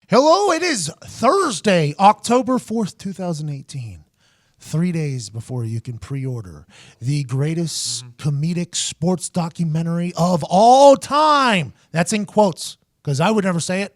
Hello, it is Thursday, October 4th, 2018. 3 days before you can pre-order the greatest comedic sports documentary of all time. That's in quotes, because I would never say it.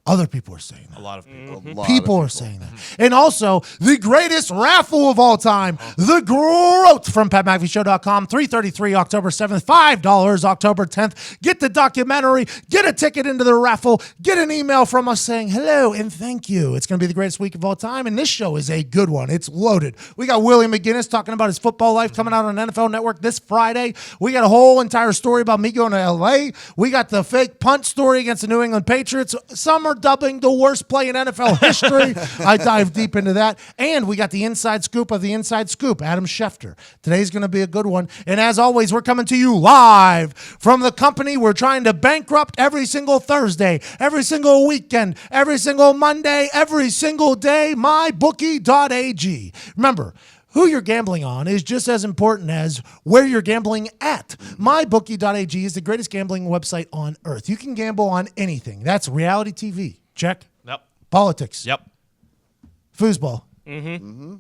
Other people are saying that. A lot of people. People are saying that. And also, the greatest raffle of all time, The Growth from PatMcAfeeShow.com, 3:33 October 7th, $5 October 10th. Get the documentary, get a ticket into the raffle, get an email from us saying hello and thank you. It's going to be the greatest week of all time, and this show is a good one. It's loaded. We got Willie McGinest talking about his football life coming out on NFL Network this Friday. We got a whole entire story about me going to L.A. We got the fake punt story against the New England Patriots. Some are dubbing the worst play in NFL history. I dive deep into that. And we got the inside scoop of the inside scoop, Adam Schefter. Today's going to be a good one. And as always, we're coming to you live from the company we're trying to bankrupt every single Thursday, every single weekend, every single Monday, every single day, mybookie.ag. Remember, who you're gambling on is just as important as where you're gambling at. MyBookie.ag is the greatest gambling website on earth. You can gamble on anything. That's reality TV. Check. Yep. Politics. Yep. Foosball.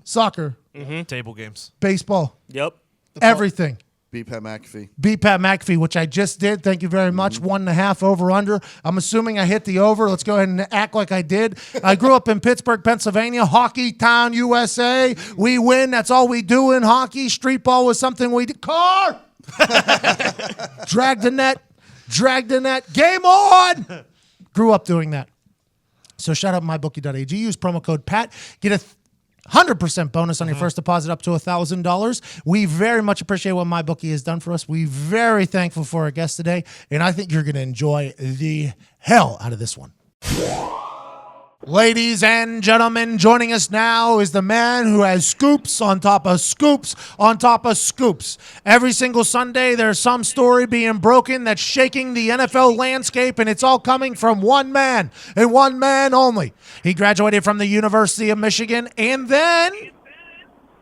Soccer. Table games. Baseball. Yep. Everything. Beat Pat McAfee. Beat Pat McAfee, which I just did. Thank you very much. 1.5 over under. I'm assuming I hit the over. Let's go ahead and act like I did. I grew up in Pittsburgh, Pennsylvania, hockey town, USA. We win. That's all we do in hockey. Street ball was something we did. Car! Drag the net. Game on! Grew up doing that. So shout out mybookie.ag. Use promo code PAT. Get a 100% bonus on your first deposit up to $1,000. We very much appreciate what MyBookie has done for us. We're very thankful for our guest today, and I think you're going to enjoy the hell out of this one. Ladies and gentlemen, joining us now is the man who has scoops on top of scoops on top of scoops. Every single Sunday, there's some story being broken that's shaking the NFL landscape, and it's all coming from one man and one man only. He graduated from the University of Michigan and then...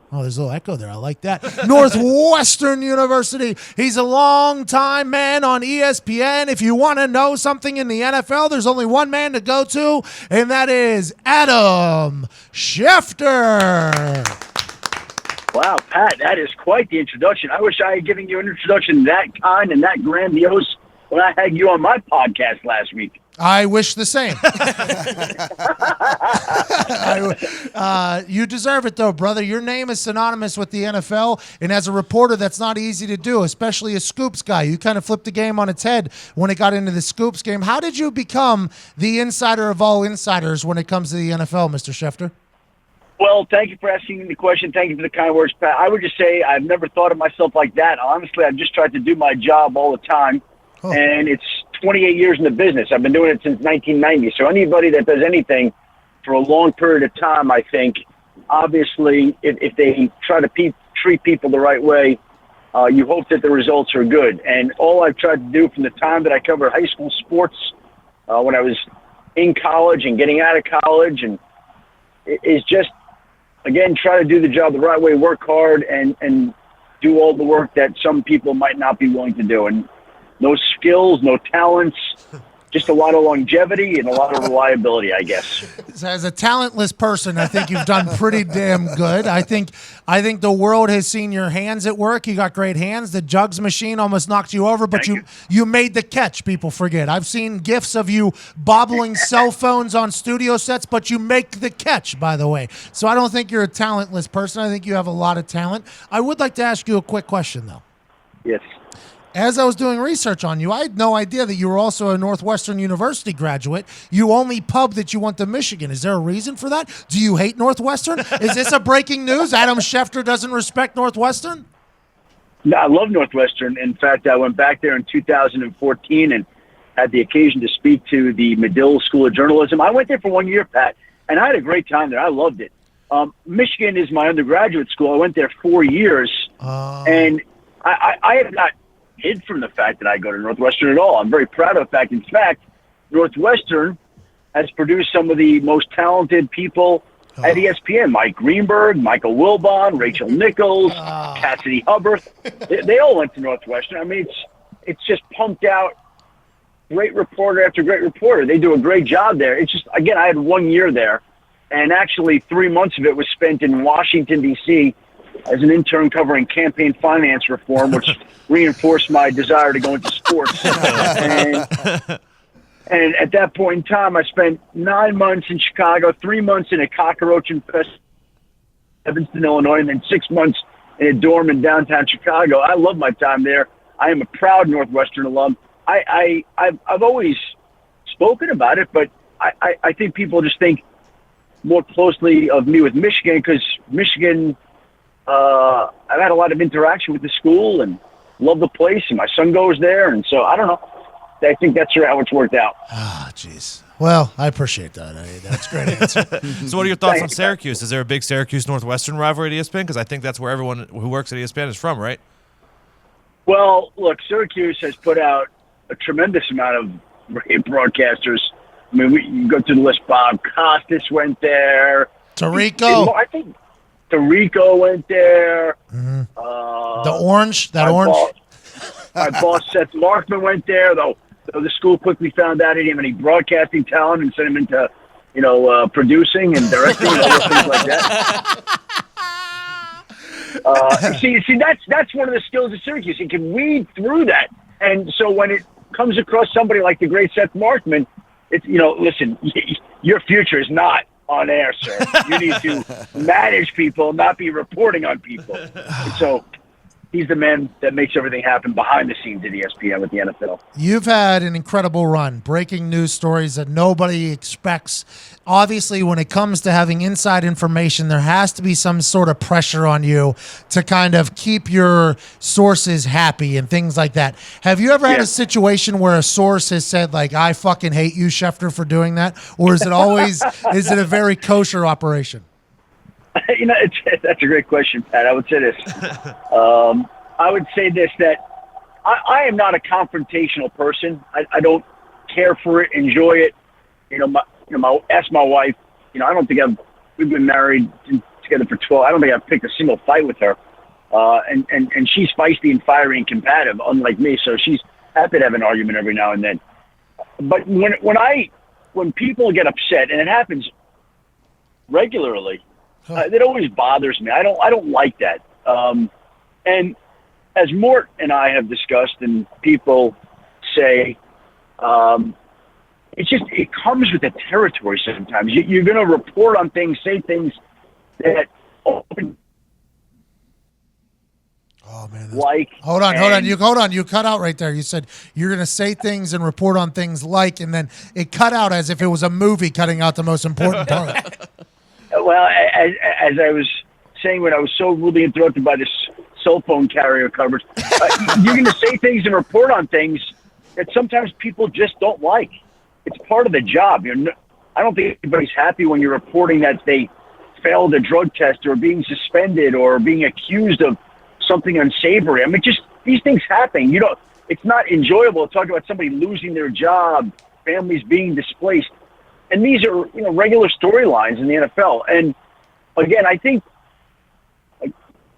Oh, there's a little echo there. I like that. Northwestern University. He's a long-time man on ESPN. If you want to know something in the NFL, there's only one man to go to, and that is Adam Schefter. Wow, Pat, that is quite the introduction. I wish I had given you an introduction that kind and that grandiose when I had you on my podcast last week. I wish the same. You deserve it, though, brother. Your name is synonymous with the NFL, and as a reporter, that's not easy to do, especially a scoops guy. You kind of flipped the game on its head when it got into the scoops game. How did you become the insider of all insiders when it comes to the NFL, Mr. Schefter? Well, thank you for asking the question. Thank you for the kind words, Pat. I would just say I've never thought of myself like that. Honestly, I've just tried to do my job all the time, and it's 28 years in the business. I've been doing it since 1990. So anybody that does anything for a long period of time, I think, obviously, if they try to treat people the right way, you hope that the results are good. And all I've tried to do from the time that I covered high school sports, when I was in college and getting out of college, and is just, again, try to do the job the right way, work hard, and do all the work that some people might not be willing to do. And no skills, no talents, just a lot of longevity and a lot of reliability, I guess. As a talentless person, I think you've done pretty damn good. I think the world has seen your hands at work. You got great hands. The jugs machine almost knocked you over, but you made the catch. People forget. I've seen gifs of you bobbling cell phones on studio sets, but you make the catch, by the way. So I don't think you're a talentless person. I think you have a lot of talent. I would like to ask you a quick question, though. Yes. As I was doing research on you, I had no idea that you were also a Northwestern University graduate. You only pub that you went to Michigan. Is there a reason for that? Do you hate Northwestern? Is this a breaking news? Adam Schefter doesn't respect Northwestern? No, I love Northwestern. In fact, I went back there in 2014 and had the occasion to speak to the Medill School of Journalism. I went there for 1 year, Pat, and I had a great time there. I loved it. Michigan is my undergraduate school. I went there 4 years, and I have not hid from the fact that I go to Northwestern at all. I'm very proud of the fact. In fact, Northwestern has produced some of the most talented people at ESPN. Mike Greenberg, Michael Wilbon, Rachel Nichols, Cassidy Hubbard. They all went to Northwestern. I mean, it's just pumped out great reporter after great reporter. They do a great job there. It's just, again, I had 1 year there, and actually 3 months of it was spent in Washington, D.C. as an intern covering campaign finance reform, which reinforced my desire to go into sports. And at that point in time, I spent 9 months in Chicago, 3 months in a cockroach infested Evanston, Illinois, and then 6 months in a dorm in downtown Chicago. I love my time there. I am a proud Northwestern alum. I've always spoken about it, but I think people just think more closely of me with Michigan, because Michigan, I've had a lot of interaction with the school and love the place, and my son goes there, and so I don't know. I think that's how it's worked out. Ah, jeez. Well, I appreciate that. That's a great answer. So what are your thoughts on Syracuse? Is there a big Syracuse-Northwestern rivalry at ESPN? Because I think that's where everyone who works at ESPN is from, right? Well, look, Syracuse has put out a tremendous amount of great broadcasters. I mean, you go through the list. Bob Costas went there. Tirico. I think Tirico went there. Mm-hmm. The orange. My boss Seth Markman went there, though the school quickly found out he didn't have any broadcasting talent and sent him into, producing and directing and other things like that. See, that's one of the skills of Syracuse. He can weed through that. And so when it comes across somebody like the great Seth Markman, it's, listen, your future is not on air, sir. You need to manage people, not be reporting on people. And so he's the man that makes everything happen behind the scenes at ESPN with the NFL. You've had an incredible run, breaking news stories that nobody expects. Obviously, when it comes to having inside information, there has to be some sort of pressure on you to kind of keep your sources happy and things like that. Have you ever had a situation where a source has said, like, I fucking hate you, Schefter, for doing that? Or is it always, is it a very kosher operation? That's a great question, Pat. I would say this. I would say this, that I am not a confrontational person. I don't care for it, enjoy it. Ask my wife. I don't think we've been married together for 12. I don't think I've picked a single fight with her. And she's feisty and fiery and combative, unlike me. So she's happy to have an argument every now and then. But when people get upset, and it happens regularly, it always bothers me. I don't like that. And as Mort and I have discussed, and people say, it comes with the territory sometimes. You're going to report on things, say things that open. Oh man! Hold on. You cut out right there. You said you're going to say things and report on things and then it cut out as if it was a movie cutting out the most important part. Well, as I was saying when I was so rudely interrupted by this cell phone carrier coverage, you're going to say things and report on things that sometimes people just don't like. It's part of the job. I don't think anybody's happy when you're reporting that they failed a drug test or being suspended or being accused of something unsavory. I mean, just these things happen. It's not enjoyable to talk about somebody losing their job, families being displaced. And these are, regular storylines in the NFL. And again, I think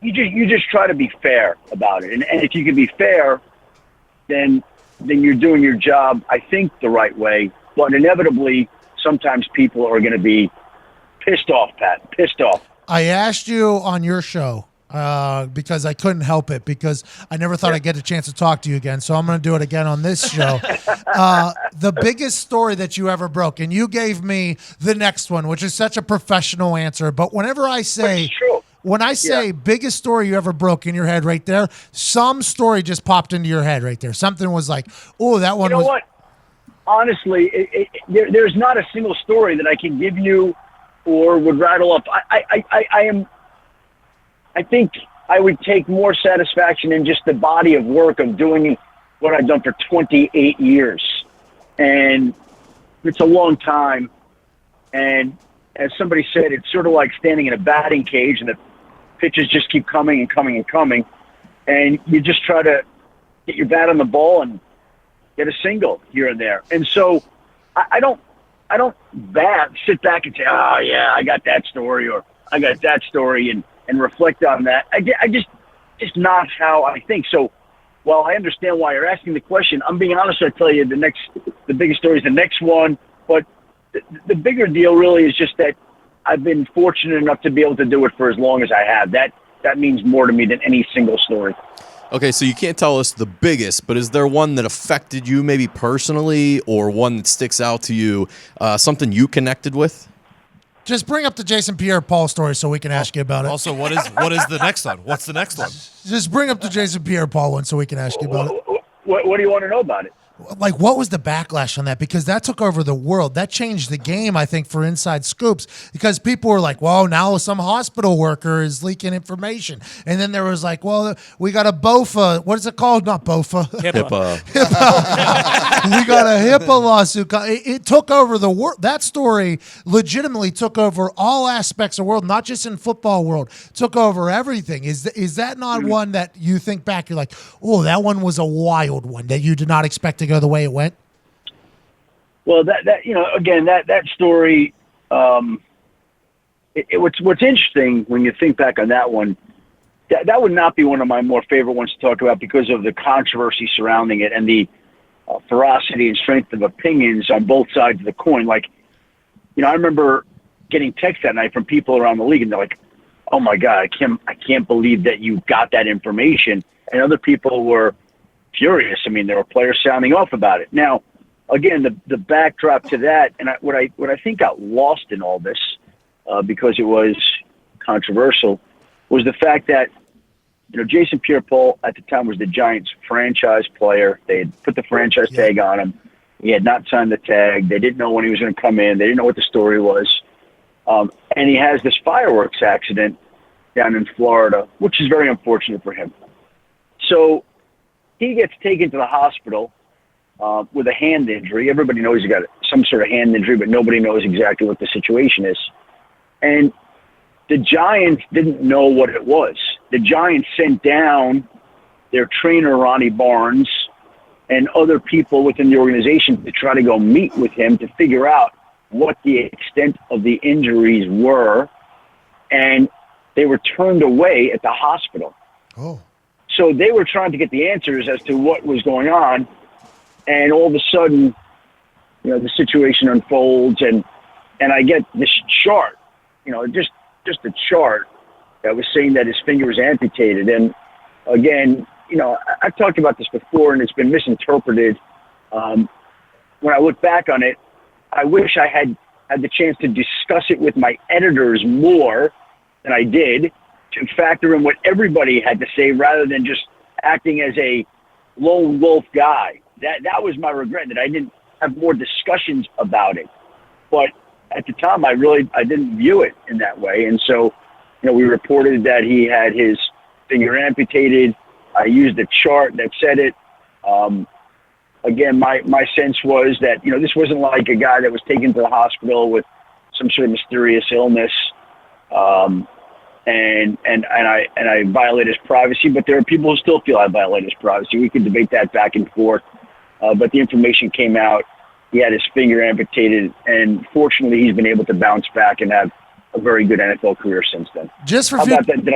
you just try to be fair about it. And if you can be fair, then you're doing your job, I think, the right way. But inevitably, sometimes people are going to be pissed off, Pat. Pissed off. I asked you on your show because I couldn't help it, because I never thought I'd get a chance to talk to you again. So I'm going to do it again on this show. The biggest story that you ever broke, and you gave me the next one, which is such a professional answer. But whenever I say, biggest story you ever broke in your head right there, some story just popped into your head right there. Something was like, oh, that one was. What? Honestly, there's not a single story that I can give you or would rattle up. I think I would take more satisfaction in just the body of work of doing what I've done for 28 years. And it's a long time. And as somebody said, it's sort of like standing in a batting cage and the pitches just keep coming and coming and coming. And you just try to get your bat on the ball and get a single here and there. And so I don't sit back and say, oh yeah, I got that story or I got that story and reflect on that. I just not how I think. So while I understand why you're asking the question, I'm being honest. I tell you, the biggest story is the next one. But the bigger deal really is just that I've been fortunate enough to be able to do it for as long as I have. That means more to me than any single story. Okay, so you can't tell us the biggest, but is there one that affected you maybe personally, or one that sticks out to you, something you connected with? Just bring up the Jason Pierre-Paul story so we can ask you about it. Also, what is the next one? What's the next one? Just bring up the Jason Pierre-Paul one so we can ask you about it. What do you want to know about it? Like, what was the backlash on that? Because that took over the world. That changed the game, I think, for Inside Scoops. Because people were like, well, now some hospital worker is leaking information. And then there was like, well, we got a BOFA. What is it called? Not BOFA. HIPAA. We got a HIPAA lawsuit. It took over the world. That story legitimately took over all aspects of the world, not just in football world. Took over everything. Is that not one that you think back, you're like, oh, that one was a wild one that you did not expect to go the way it went? Well, that again, that story. What's interesting when you think back on that one, that would not be one of my more favorite ones to talk about because of the controversy surrounding it and the ferocity and strength of opinions on both sides of the coin. Like, I remember getting texts that night from people around the league, and they're like, "Oh my God, I can't believe that you got that information," and other people were furious. I mean, there were players sounding off about it. Now, again, the backdrop to that, and what I think got lost in all this because it was controversial, was the fact that Jason Pierre-Paul at the time was the Giants' franchise player. They had put the franchise tag on him. He had not signed the tag. They didn't know when he was going to come in. They didn't know what the story was. And he has this fireworks accident down in Florida, which is very unfortunate for him. So he gets taken to the hospital with a hand injury. Everybody knows he got some sort of hand injury, but nobody knows exactly what the situation is. And the Giants didn't know what it was. The Giants sent down their trainer, Ronnie Barnes, and other people within the organization to try to go meet with him to figure out what the extent of the injuries were. And they were turned away at the hospital. Oh. So they were trying to get the answers as to what was going on, and all of a sudden, the situation unfolds, and I get this chart, just a chart that was saying that his finger was amputated. And again, I've talked about this before, and it's been misinterpreted. When I look back on it, I wish I had the chance to discuss it with my editors more than I did, to factor in what everybody had to say rather than just acting as a lone wolf guy. That was my regret, that I didn't have more discussions about it. But at the time, I didn't view it in that way. And so, we reported that he had his finger amputated. I used a chart that said it. Again, my sense was that, this wasn't like a guy that was taken to the hospital with some sort of mysterious illness. And I violate his privacy, but there are people who still feel I violate his privacy. We could debate that back and forth, but the information came out. He had his finger amputated, and fortunately, he's been able to bounce back and have a very good NFL career since then. Just for How about that? Did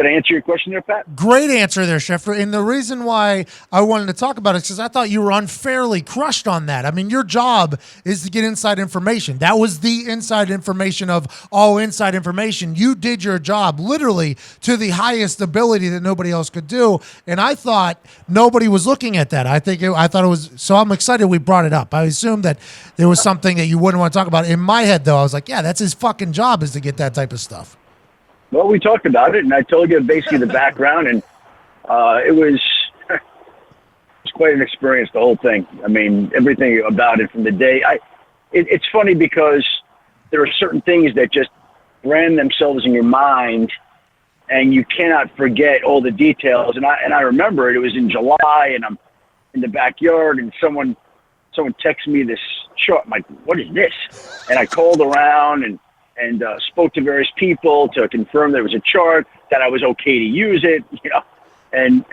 I answer your question there, Pat? Great answer there, Schefter. And the reason why I wanted to talk about it is because I thought you were unfairly crushed on that. I mean, your job is to get inside information. That was the inside information of all inside information. You did your job literally to the highest ability that nobody else could do. And I thought nobody was looking at that. I thought it was, so I'm excited we brought it up. I assumed that there was something that you wouldn't want to talk about. In my head, though, I was like, yeah, that's his fucking job, is to get that type of stuff. Well, we talked about it, and I told you basically the background, and it was quite an experience, the whole thing. I mean, everything about it from the day. It's funny because there are certain things that just brand themselves in your mind, and you cannot forget all the details. And I remember it was in July, and I'm in the backyard, and someone texted me this chart. I'm like, what is this? And I called around and spoke to various people to confirm there was a chart, that I was okay to use it, and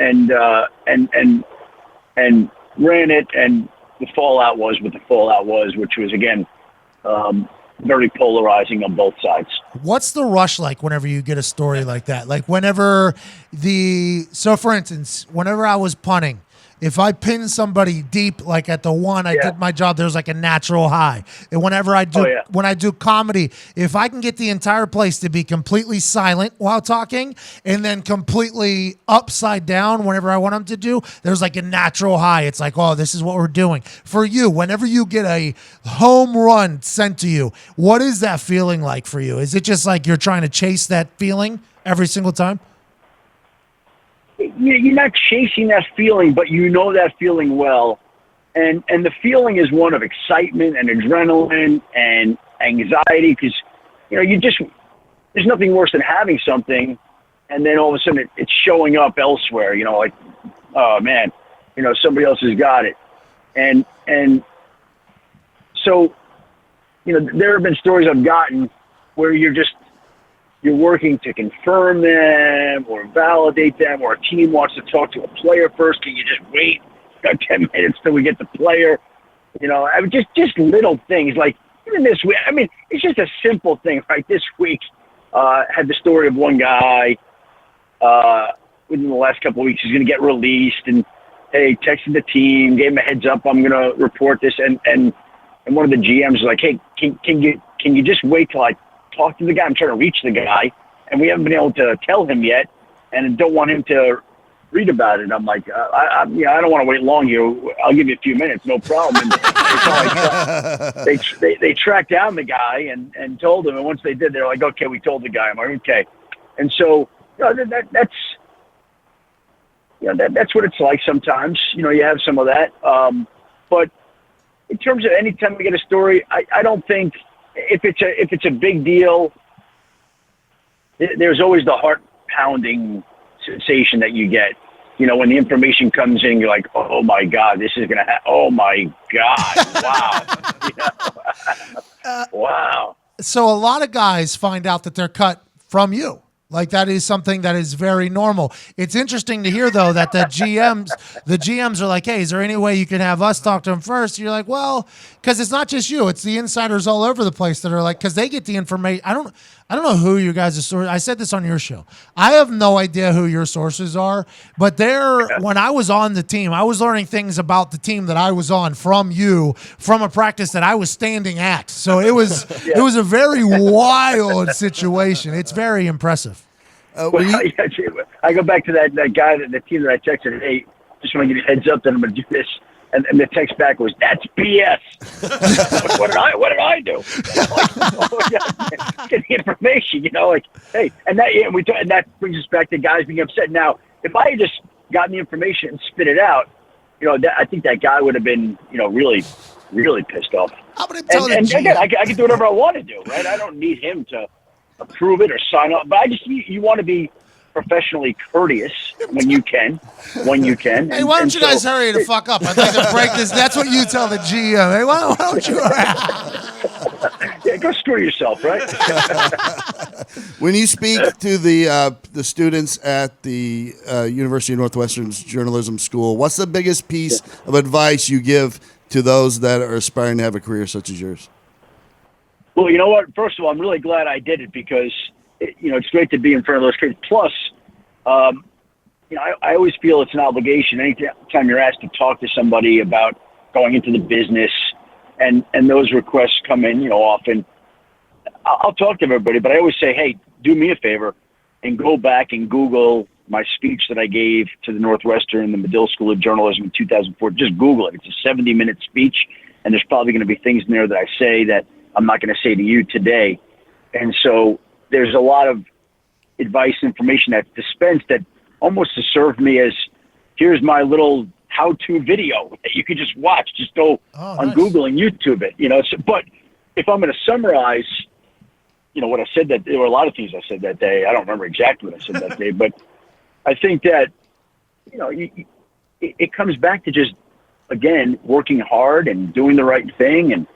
ran it, and the fallout was what the fallout was, which was, again, very polarizing on both sides. What's the rush like whenever you get a story like that? Like whenever so for instance, whenever I was punting, if I pin somebody deep, like at the one, I did my job, there's like a natural high. And whenever I do, when I do comedy, if I can get the entire place to be completely silent while talking and then completely upside down whenever I want them to do, there's like a natural high. It's like, oh, this is what we're doing. For you, whenever you get a home run sent to you, what is that feeling like for you? Is it just like you're trying to chase that feeling every single time? You're not chasing that feeling, but you know that feeling well. And the feeling is one of excitement and adrenaline and anxiety because, there's nothing worse than having something and then all of a sudden it's showing up elsewhere, like, oh, man, somebody else has got it. And so, there have been stories I've gotten where you're working to confirm them or validate them, or a team wants to talk to a player first. Can you just wait 10 minutes till we get the player? Just little things like even this week. I mean, it's just a simple thing, right? This week had the story of one guy within the last couple of weeks. He's going to get released, and hey, texted the team, gave him a heads up. I'm going to report this, and one of the GMs was like, hey, can you just wait till I talk to the guy? I'm trying to reach the guy, and we haven't been able to tell him yet, and don't want him to read about it. I'm like, I don't want to wait long here. I'll give you a few minutes, no problem. And they tracked down the guy and told him, and once they did, they're like, okay, we told the guy. I'm like, okay. And so that's what it's like sometimes. You have some of that. But in terms of any time we get a story, I don't think if it's a big deal, there's always the heart pounding sensation that you get. When the information comes in, you're like, oh my God, this is gonna happen. Oh my God, wow, wow. So a lot of guys find out that they're cut from you. Like that is something that is very normal. It's interesting to hear though that the GMs are like, hey, is there any way you can have us talk to him first? You're like, well, because it's not just you, it's the insiders all over the place that are like, because they get the information. I don't know who you guys' sources. I said this on your show. I have no idea who your sources are, but when I was on the team, I was learning things about the team that I was on from you, from a practice that I was standing at. So it was it was a very wild situation. It's very impressive. I go back to that guy, the team that I texted, hey, just want to give you a heads up that I'm going to do this. And the text back was, that's BS. What did I do? Get the information, like, hey, and that brings us back to guys being upset. Now, if I had just gotten the information and spit it out, I think that guy would have been, really, really pissed off. And again, I can do whatever I want to do, right? I don't need him to approve it or sign up, but you want to be professionally courteous when you can. Hey, why don't you guys hurry the fuck up? I'd like to break this. That's what you tell the GM. Hey, why don't you? Yeah, go screw yourself, right? When you speak to the students at the University of Northwestern's journalism school, what's the biggest piece of advice you give to those that are aspiring to have a career such as yours? Well, you know what? First of all, I'm really glad I did it because, it's great to be in front of those kids. Plus, I always feel it's an obligation anytime you're asked to talk to somebody about going into the business and those requests come in, often. I'll talk to everybody, but I always say, hey, do me a favor and go back and Google my speech that I gave to the Northwestern, the Medill School of Journalism in 2004. Just Google it. It's a 70-minute speech, and there's probably going to be things in there that I say that I'm not going to say to you today. And so there's a lot of advice, information that's dispensed that almost has served me as, here's my little how-to video that you could just watch. Just go on Google and YouTube it, but if I'm going to summarize, what I said there were a lot of things I said that day. I don't remember exactly what I said that day, but I think that, it comes back to just, again, working hard and doing the right thing and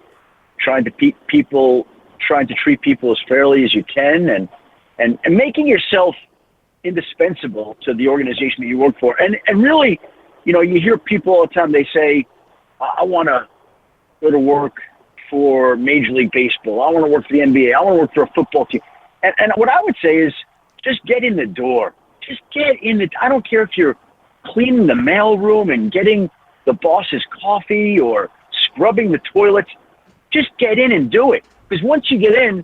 trying to treat people as fairly as you can and making yourself indispensable to the organization that you work for. And really, you hear people all the time, they say, I want to go to work for Major League Baseball. I want to work for the NBA. I want to work for a football team. And what I would say is just get in the door. Just get in the – I don't care if you're cleaning the mailroom and getting the boss's coffee or scrubbing the toilets. Just get in and do it. Because once you get in,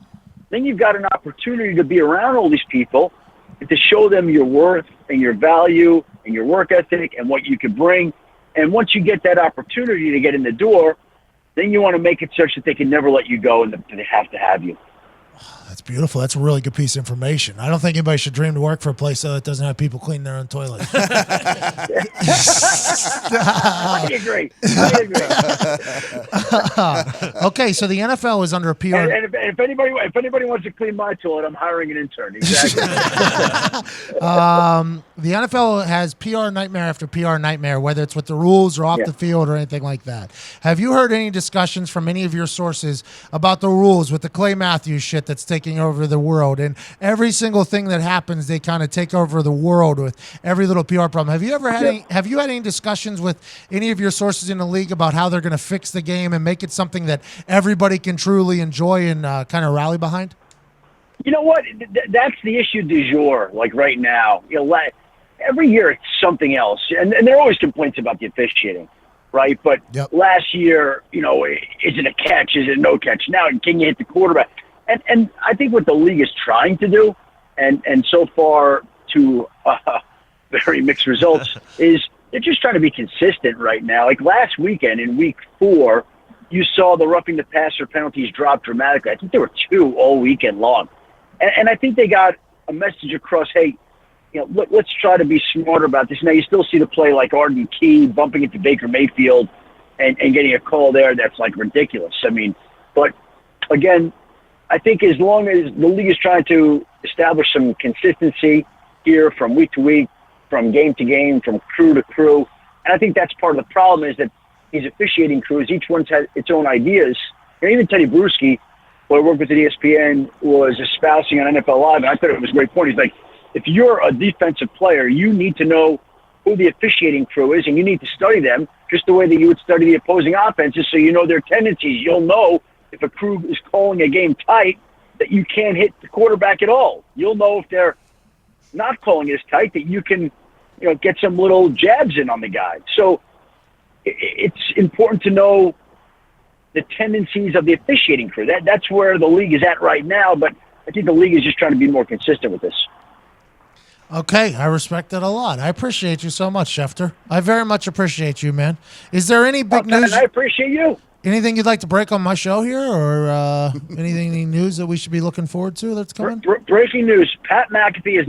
then you've got an opportunity to be around all these people and to show them your worth and your value and your work ethic and what you can bring. And once you get that opportunity to get in the door, then you want to make it such that they can never let you go and they have to have you. That's beautiful. That's a really good piece of information. I don't think anybody should dream to work for a place that doesn't have people clean their own toilets. I agree. Okay, so the NFL is under a PR. And if anybody wants to clean my toilet, I'm hiring an intern. Exactly. The NFL has PR nightmare after PR nightmare, whether it's with the rules or off the field or anything like that. Have you heard any discussions from any of your sources about the rules with the Clay Matthews shit that's taking over the world? And every single thing that happens, they kind of take over the world with every little PR problem. Have you ever had have you had any discussions with any of your sources in the league about how they're going to fix the game and make it something that everybody can truly enjoy and kind of rally behind? You know what? That's the issue du jour, like right now. You know, every year it's something else. And there are always complaints about the officiating, right? But last year, you know, is it a catch? Is it no catch? Now, can you hit the quarterback? And I think what the league is trying to do, and so far to very mixed results, is they're just trying to be consistent right now. Like last weekend in week 4, you saw the roughing the passer penalties drop dramatically. I think there were 2 all weekend long. And I think they got a message across, hey, you know, let's try to be smarter about this. Now, you still see the play like Arden Key bumping into Baker Mayfield and getting a call there that's like ridiculous. I mean, but again, I think as long as the league is trying to establish some consistency here from week to week, from game to game, from crew to crew, and I think that's part of the problem is that these officiating crews, each one's had its own ideas. And even Teddy Bruschi, who I worked with at ESPN, was espousing on NFL Live, and I thought it was a great point. He's like, if you're a defensive player, you need to know who the officiating crew is, and you need to study them just the way that you would study the opposing offenses so you know their tendencies. You'll know if a crew is calling a game tight that you can't hit the quarterback at all. You'll know if they're not calling it as tight that you can, you know, get some little jabs in on the guy. So it's important to know the tendencies of the officiating crew. That's where the league is at right now, but I think the league is just trying to be more consistent with this. Okay, I respect that a lot. I appreciate you so much, Schefter. I very much appreciate you, man. Is there any big news? And I appreciate you. Anything you'd like to break on my show here, or any news that we should be looking forward to that's coming? Breaking news: Pat McAfee has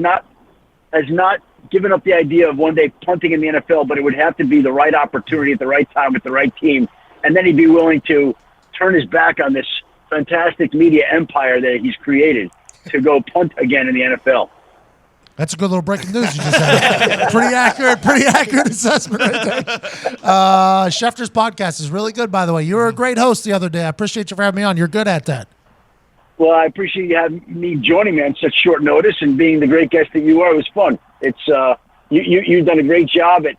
not given up the idea of one day punting in the NFL, but it would have to be the right opportunity at the right time with the right team, and then he'd be willing to turn his back on this fantastic media empire that he's created to go punt again in the NFL. That's a good little breaking news you just had. Pretty accurate assessment right there. Schefter's podcast is really good, by the way. You were a great host the other day. I appreciate you for having me on. You're good at that. Well, I appreciate you having me joining me on such short notice and being the great guest that you are. It was fun. It's you've done a great job at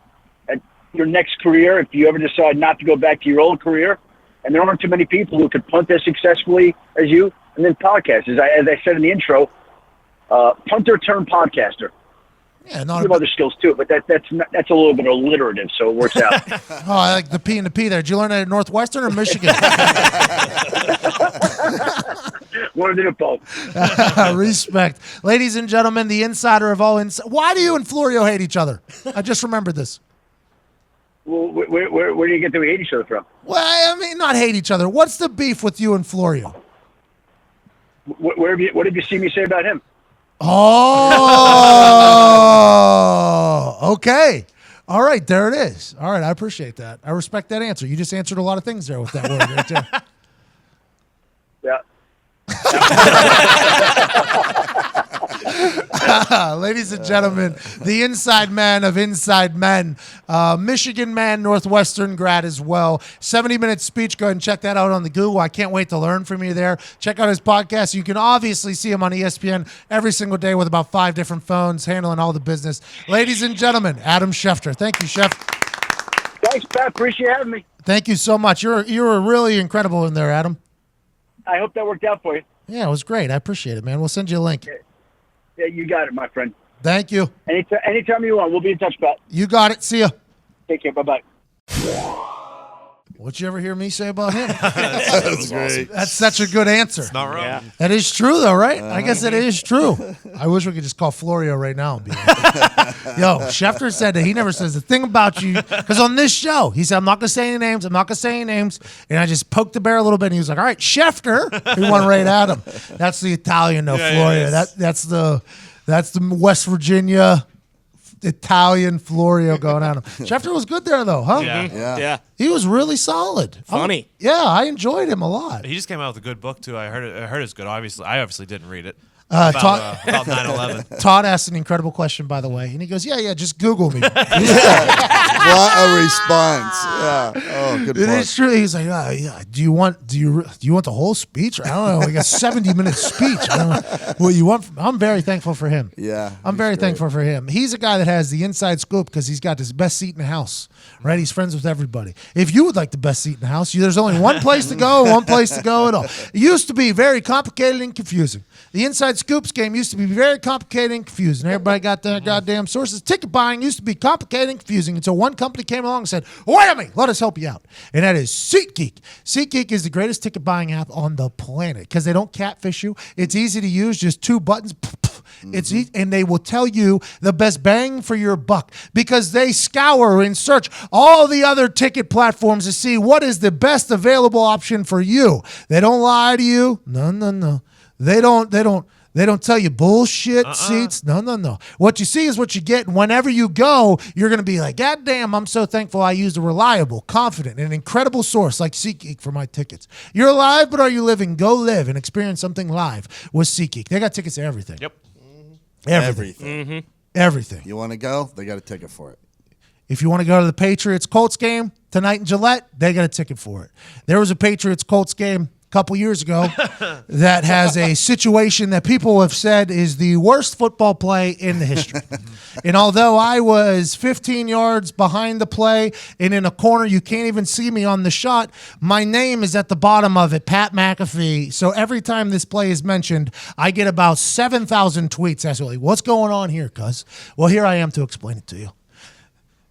your next career if you ever decide not to go back to your old career. And there aren't too many people who could punt as successfully as you. And then podcasts, as I said in the intro, punter turned podcaster. Yeah, you have other skills too, but that's a little bit alliterative, so it works out. Oh, I like the P and the P there. Did you learn that at Northwestern or Michigan? One of the both. Respect. Ladies and gentlemen, the insider of all why do you and Florio hate each other? I just remembered this. Well, where do you get that we hate each other from? Well, I mean, not hate each other. What's the beef with you and Florio? What have you seen me say about him? Oh, okay. All right, there it is. All right, I appreciate that. I respect that answer. You just answered a lot of things there with that word right there. Yeah. Ladies and gentlemen, the inside man of inside men, Michigan man, Northwestern grad as well. 70-minute speech. Go ahead and check that out on the Google. I can't wait to learn from you there. Check out his podcast. You can obviously see him on ESPN every single day with about 5 different phones handling all the business. Ladies and gentlemen, Adam Schefter. Thank you, Chef. Thanks, Pat. Appreciate having me. Thank you so much. You were really incredible in there, Adam. I hope that worked out for you. Yeah, it was great. I appreciate it, man. We'll send you a link. Yeah, you got it, my friend. Thank you. Anytime you want, we'll be in touch, Pat. You got it. See ya. Take care. Bye-bye. What'd you ever hear me say about him? That's great. That's such a good answer. Not wrong. Yeah. That is true, though, right? I guess that is true. I wish we could just call Florio right now and be like, yo, Schefter said that he never says the thing about you. Because on this show, he said, I'm not going to say any names. I'm not going to say any names. And I just poked the bear a little bit, and he was like, all right, Schefter. He went right at him. That's the Italian, though, Yeah, Florio. yeah, That's the West Virginia Italian Florio going at him. Schefter was good there, though, huh? Yeah. Yeah. He was really solid. Funny. I enjoyed him a lot. He just came out with a good book too. I heard it's good. Obviously, I obviously didn't read it. Todd- About 9/11. Todd asked an incredible question, by the way, and he goes, "Yeah, just Google me." What a response. Yeah. Oh, good It point. is true. He's like, yeah. Do you want the whole speech? I don't know, like a 70-minute speech. I don't know what you want. I'm very thankful for him. Yeah, I'm he's very great. thankful for him. He's a guy that has the inside scoop because he's got his best seat in the house. Right? He's friends with everybody. If you would like the best seat in the house, there's only one place to go at all. It used to be very complicated and confusing. The inside scoops game used to be very complicated and confusing. Everybody got their goddamn sources. Ticket buying used to be complicated and confusing until one company came along and said, wait a minute, let us help you out. And that is SeatGeek. SeatGeek is the greatest ticket buying app on the planet because they don't catfish you. It's easy to use, just 2 buttons. It's easy, and they will tell you the best bang for your buck because they scour and search all the other ticket platforms to see what is the best available option for you. They don't lie to you. No. They don't tell you bullshit seats. No. What you see is what you get. And whenever you go, you're going to be like, God damn, I'm so thankful I used a reliable, confident, and incredible source like SeatGeek for my tickets. You're alive, but are you living? Go live and experience something live with SeatGeek. They got tickets to everything. Yep. Everything. Everything. You want to go? They got a ticket for it. If you want to go to the Patriots-Colts game tonight in Gillette, they got a ticket for it. There was a Patriots-Colts game a couple years ago that has a situation that people have said is the worst football play in the history. And although I was 15 yards behind the play and in a corner, you can't even see me on the shot, my name is at the bottom of it, Pat McAfee. So every time this play is mentioned, I get about 7,000 tweets asking, what's going on here, cuz? Well, here I am to explain it to you.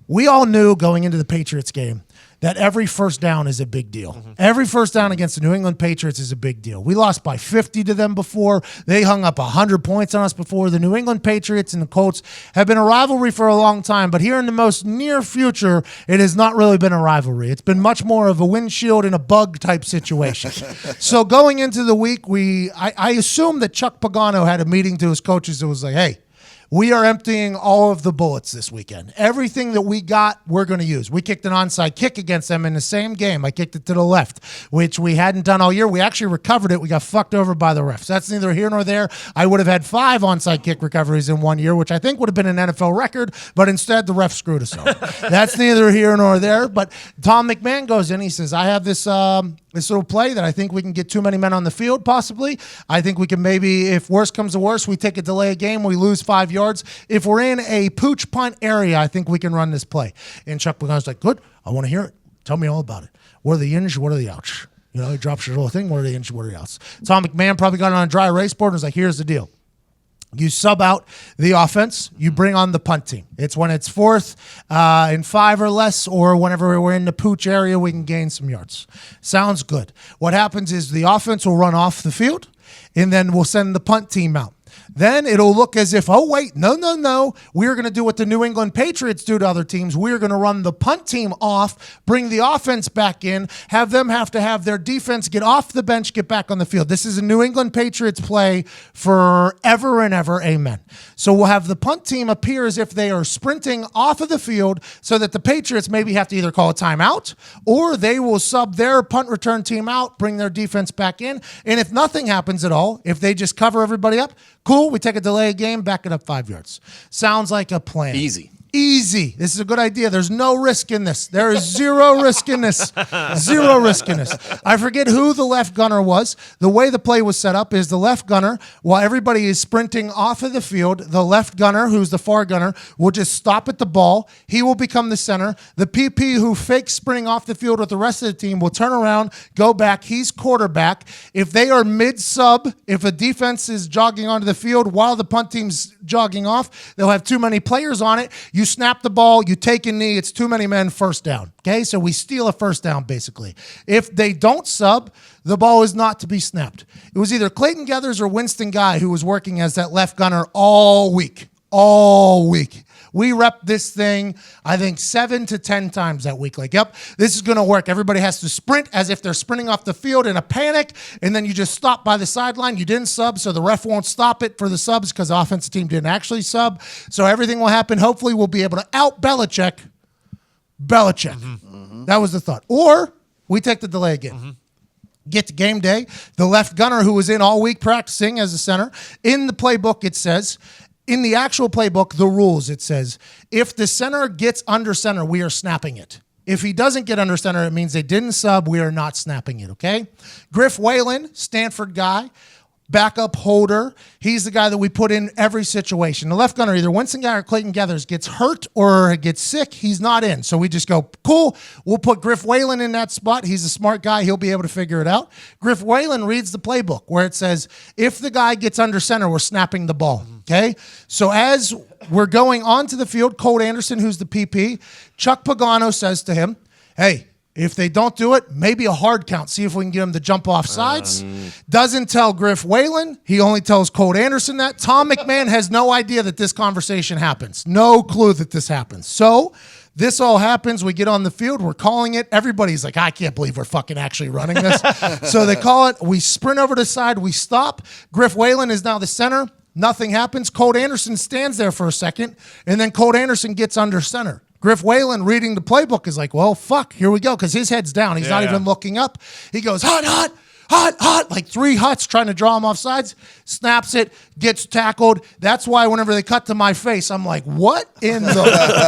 We all knew going into the Patriots game that every first down is a big deal. Every first down against the New England Patriots is a big deal. We lost by 50 to them before. They hung up 100 points on us before. The New England Patriots and the Colts have been a rivalry for a long time, but here in the most near future, it has not really been a rivalry. It's been much more of a windshield and a bug type situation. So going into the week, I assume that Chuck Pagano had a meeting to his coaches that was like, hey, we are emptying all of the bullets this weekend. Everything that we got, we're going to use. We kicked an onside kick against them in the same game. I kicked it to the left, which we hadn't done all year. We actually recovered it. We got fucked over by the refs. That's neither here nor there. I would have had 5 onside kick recoveries in 1 year, which I think would have been an NFL record, but instead the refs screwed us over. That's neither here nor there. But Tom McMahon goes in. He says, I have this little play that I think we can get too many men on the field, possibly. I think we can maybe, if worse comes to worse, we take a delay a game, we lose 5 yards. If we're in a pooch punt area, I think we can run this play. And Chuck Pagano's like, good, I want to hear it. Tell me all about it. What are the ins, what are the outs? You know, he drops your little thing, what are the ins, what are the outs? Tom McMahon probably got it on a dry erase board and was like, here's the deal. You sub out the offense, you bring on the punt team. It's when it's 4th and 5 or less, or whenever we're in the pooch area, we can gain some yards. Sounds good. What happens is the offense will run off the field, and then we'll send the punt team out. Then it'll look as if, oh, wait, no. We're going to do what the New England Patriots do to other teams. We're going to run the punt team off, bring the offense back in, have them have to have their defense get off the bench, get back on the field. This is a New England Patriots play forever and ever. Amen. So we'll have the punt team appear as if they are sprinting off of the field so that the Patriots maybe have to either call a timeout or they will sub their punt return team out, bring their defense back in. And if nothing happens at all, if they just cover everybody up, cool, we take a delay game, back it up 5 yards. Sounds like a plan. Easy. Easy. This is a good idea. There's no risk in this. There is zero risk in this. Zero risk in this. I forget who the left gunner was. The way the play was set up is the left gunner, while everybody is sprinting off of the field, the left gunner, who's the far gunner, will just stop at the ball. He will become the center. The PP who fakes sprinting off the field with the rest of the team will turn around, go back. He's quarterback. If they are mid-sub, if a defense is jogging onto the field while the punt team's jogging off, they'll have too many players on it. You snap the ball, you take a knee, it's too many men, first down. Okay, so we steal a first down, basically. If they don't sub, the ball is not to be snapped. It was either Clayton Geathers or Winston Guy who was working as that left gunner all week. All week. We rep this thing, I think, 7 to 10 times that week. Like, yep, this is going to work. Everybody has to sprint as if they're sprinting off the field in a panic, and then you just stop by the sideline. You didn't sub, so the ref won't stop it for the subs because the offensive team didn't actually sub. So everything will happen. Hopefully, we'll be able to out-Belichick. Mm-hmm. That was the thought. Or we take the delay again. Mm-hmm. Get to game day. The left gunner who was in all week practicing as a center, in the playbook it says, in the actual playbook, the rules, it says, if the center gets under center, we are snapping it. If he doesn't get under center, it means they didn't sub. We are not snapping it, okay? Griff Whalen, Stanford guy, backup holder. He's the guy that we put in every situation. The left gunner, either Winston Guy or Clayton Geathers, gets hurt or gets sick. He's not in. So we just go, cool, we'll put Griff Whalen in that spot. He's a smart guy. He'll be able to figure it out. Griff Whalen reads the playbook where it says, if the guy gets under center, we're snapping the ball. Okay, so as we're going onto the field, Colt Anderson, who's the PP, Chuck Pagano says to him, hey, if they don't do it, maybe a hard count. See if we can get him to jump off sides. Doesn't tell Griff Whalen. He only tells Colt Anderson that. Tom McMahon has no idea that this conversation happens. No clue that this happens. So this all happens. We get on the field. We're calling it. Everybody's like, I can't believe we're fucking actually running this. So they call it. We sprint over to the side. We stop. Griff Whalen is now the center. Nothing happens. Colt Anderson stands there for a second, and then Colt Anderson gets under center. Griff Whalen, reading the playbook, is like, well, fuck, here we go, because his head's down. He's not even looking up. He goes, hot, hot, hot, hot, like 3 huts trying to draw him off sides, snaps it, gets tackled. That's why whenever they cut to my face, I'm like, what in the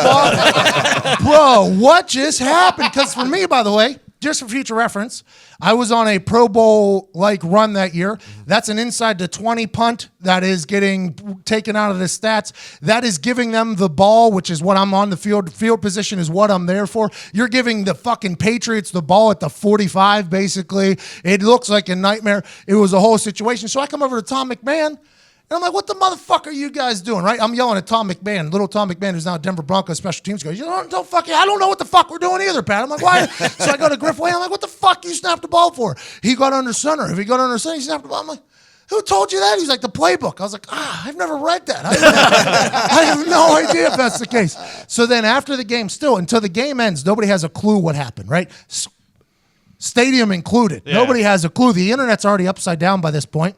fuck? Bro, what just happened? Because for me, by the way, just for future reference, I was on a Pro Bowl-like run that year. That's an inside the 20 punt that is getting taken out of the stats. That is giving them the ball, which is what I'm on the field. Field position is what I'm there for. You're giving the fucking Patriots the ball at the 45, basically. It looks like a nightmare. It was a whole situation. So I come over to Tom McMahon, and I'm like, what the motherfucker are you guys doing, right? I'm yelling at Tom McMahon, little Tom McMahon, who's now Denver Broncos special teams coach. I don't know what the fuck we're doing either, Pat. I'm like, why? So I go to Griff Whalen. I'm like, what the fuck you snapped the ball for? He got under center. If he got under center, he snapped the ball. I'm like, who told you that? He's like, the playbook. I was like, I've never read that. I have no idea if that's the case. So then after the game, still, until the game ends, nobody has a clue what happened, right? Stadium included. Yeah. Nobody has a clue. The internet's already upside down by this point.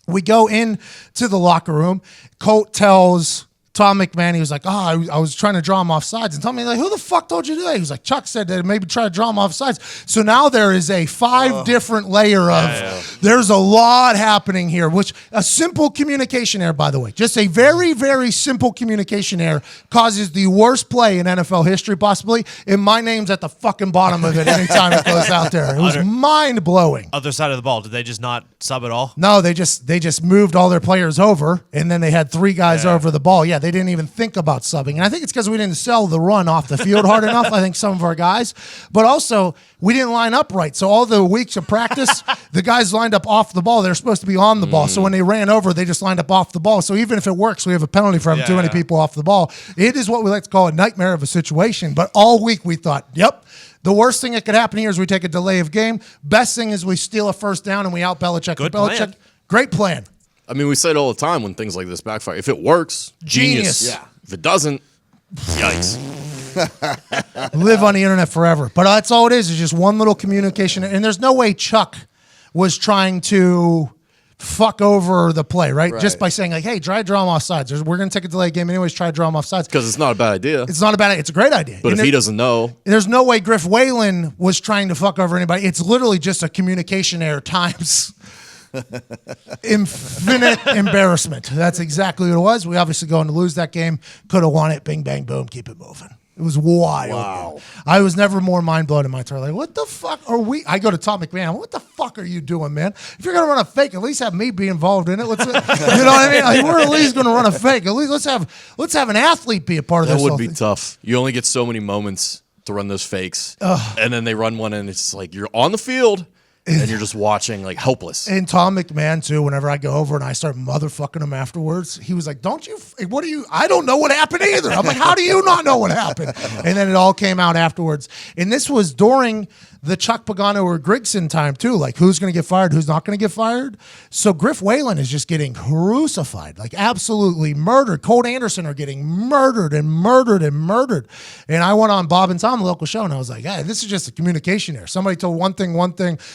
We go in to the locker room. Colt tells Tom McMahon, he was like, I was trying to draw him off sides. And Tom McMahon, like, who the fuck told you to do that? He was like, Chuck said that maybe try to draw him off sides. So now there is a 5 different layer of, there's a lot happening here, which a simple communication error, by the way, just a very, very simple communication error causes the worst play in NFL history, possibly. And my name's at the fucking bottom of it anytime it goes out there. It was mind-blowing. Other side of the ball, did they just not sub at all? No, they just moved all their players over, and then they had 3 guys over the ball. Yeah, they didn't even think about subbing. And I think it's because we didn't sell the run off the field hard enough, I think some of our guys. But also, we didn't line up right. So all the weeks of practice, the guys lined up off the ball. They're supposed to be on the ball. So when they ran over, they just lined up off the ball. So even if it works, we have a penalty for having too many people off the ball. It is what we like to call a nightmare of a situation. But all week we thought, yep, the worst thing that could happen here is we take a delay of game. Best thing is we steal a first down and we out Belichick. Good Belichick. plan. Great plan. I mean, we say it all the time when things like this backfire. If it works, genius. Yeah. If it doesn't, yikes. Live on the internet forever. But that's all it is just one little communication. And there's no way Chuck was trying to fuck over the play, right? Just by saying, like, hey, try to draw him off sides. We're going to take a delay game anyways, try to draw him off sides. Because it's not a bad idea. It's not a bad idea. It's a great idea. But and if he doesn't know. There's no way Griff Whalen was trying to fuck over anybody. It's literally just a communication error times infinite embarrassment. That's exactly what it was. We obviously going to lose that game. Could have won it. Bing, bang, boom. Keep it moving. It was wild. Wow. I was never more mind blown in my entire life. What the fuck are we? I go to Tom McMahon. What the fuck are you doing, man? If you're gonna run a fake, at least have me be involved in it. Let's, you know what I mean? Like, we're at least gonna run a fake. At least let's have an athlete be a part of this. That would be tough. You only get so many moments to run those fakes, and then they run one, and it's like you're on the field. And you're just watching, like, helpless. And Tom McMahon, too, whenever I go over and I start motherfucking him afterwards, he was like, I don't know what happened either. I'm like, how do you not know what happened? And then it all came out afterwards. And this was during the Chuck Pagano or Grigson time, too. Like, who's going to get fired, who's not going to get fired. So Griff Whalen is just getting crucified, like absolutely murdered. Colt Anderson are getting murdered and murdered and murdered. And I went on Bob and Tom, the local show, and I was like, hey, this is just a communication error. Somebody told one thing,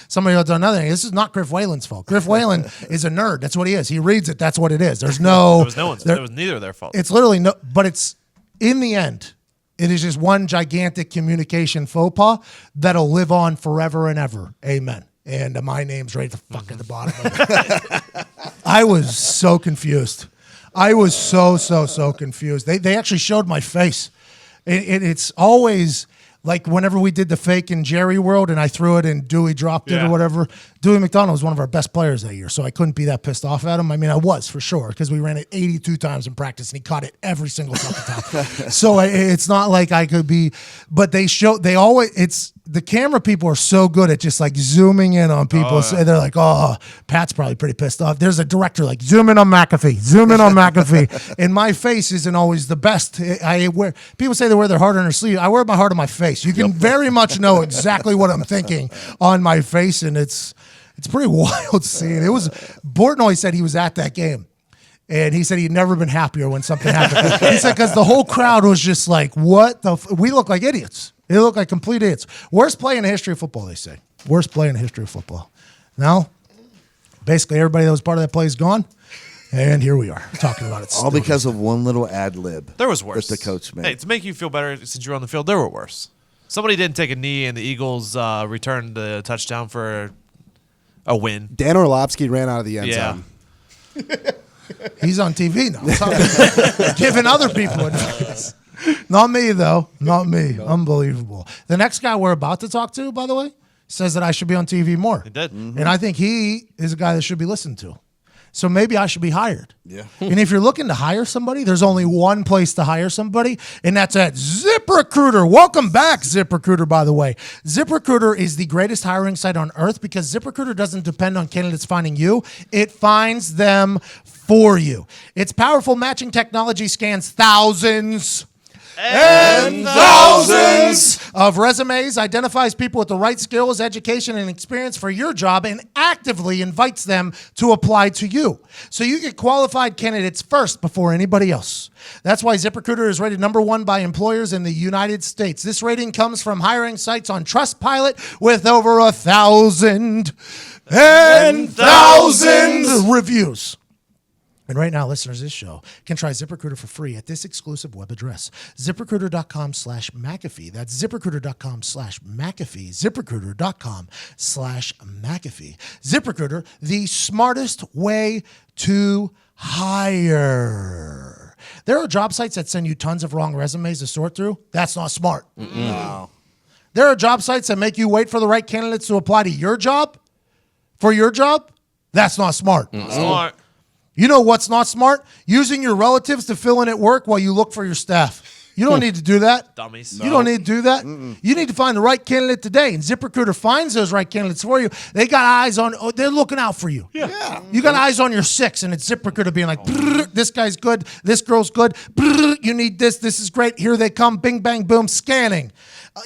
somebody else another thing. This is not Griff Whalen's fault. Griff Whalen is a nerd. That's what he is. He reads it. That's what it is. There's no. It was neither of their fault. It's literally no. But it's in the end, it is just one gigantic communication faux pas that'll live on forever and ever. Amen. And my name's right at the fuck at the bottom of it. I was so confused. I was so confused. They actually showed my face. It's always. Like whenever we did the fake in Jerry World and I threw it and Dewey dropped it or whatever, Dewey McDonald was one of our best players that year, so I couldn't be that pissed off at him. I mean, I was for sure because we ran it 82 times in practice and he caught it every single fucking time. So it's not like I could be, but the camera people are so good at just like zooming in on people. So they're like, oh, Pat's probably pretty pissed off. There's a director like, zoom in on McAfee. And my face isn't always the best. People say they wear their heart on their sleeve. I wear my heart on my face. You can very much know exactly what I'm thinking on my face, and it's pretty wild seeing. It was Bortnoy said he was at that game. And he said he'd never been happier when something happened. He said because the whole crowd was just like, what the we look like idiots. They look like complete idiots. Worst play in the history of football, they say. Worst play in the history of football. Now, basically everybody that was part of that play is gone. And here we are talking about it. All because of one little ad lib. There was worse. That the coach made. Hey, to make you feel better since you were on the field, there were worse. Somebody didn't take a knee and the Eagles returned the touchdown for a win. Dan Orlovsky ran out of the end zone. He's on TV now. Giving other people advice. Not me, though. Not me. No. Unbelievable. The next guy we're about to talk to, by the way, says that I should be on TV more. He did. Mm-hmm. And I think he is a guy that should be listened to. So maybe I should be hired. Yeah. And if you're looking to hire somebody, there's only one place to hire somebody, and that's at ZipRecruiter. Welcome back, ZipRecruiter, by the way. ZipRecruiter is the greatest hiring site on earth because ZipRecruiter doesn't depend on candidates finding you. It finds them for you. Its powerful matching technology scans thousands and thousands of resumes, identifies people with the right skills, education, and experience for your job, and actively invites them to apply to you. So you get qualified candidates first before anybody else. That's why ZipRecruiter is rated #1 by employers in the United States. This rating comes from hiring sites on Trustpilot with over 1,000 and thousands reviews. And right now, listeners of this show can try ZipRecruiter for free at this exclusive web address, ZipRecruiter.com/McAfee. That's ZipRecruiter.com/McAfee. ZipRecruiter.com/McAfee. ZipRecruiter, the smartest way to hire. There are job sites that send you tons of wrong resumes to sort through. That's not smart. No. There are job sites that make you wait for the right candidates to apply to your job. For your job, that's not smart. Smart. You know what's not smart? Using your relatives to fill in at work while you look for your staff. You don't need to do that. Dummies. You don't need to do that. You need to find the right candidate today. And ZipRecruiter finds those right candidates for you. They got eyes on, they're looking out for you. Yeah. You got eyes on your 6, and it's ZipRecruiter being like, this guy's good, this girl's good, you need this is great, here they come, bing, bang, boom, scanning.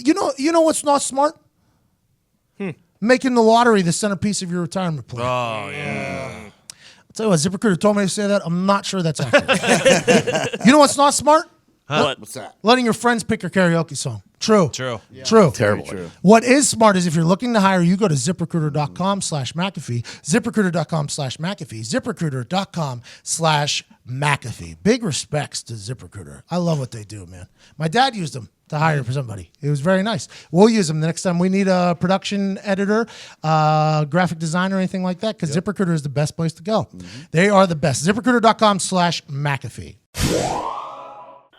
You know what's not smart? Making the lottery the centerpiece of your retirement plan. Oh, yeah. I'll tell you what, ZipRecruiter told me to say that. I'm not sure that's accurate. You know what's not smart? What's that? Letting your friends pick your karaoke song. True. True. Terrible. True. What is smart is if you're looking to hire, you go to ZipRecruiter.com/McAfee, ZipRecruiter.com/McAfee, ZipRecruiter.com/McAfee. Big respects to ZipRecruiter. I love what they do, man. My dad used them to hire for somebody. It was very nice. We'll use them the next time we need a production editor, graphic designer, anything like that, because ZipRecruiter is the best place to go. They are the best. ZipRecruiter.com/McAfee.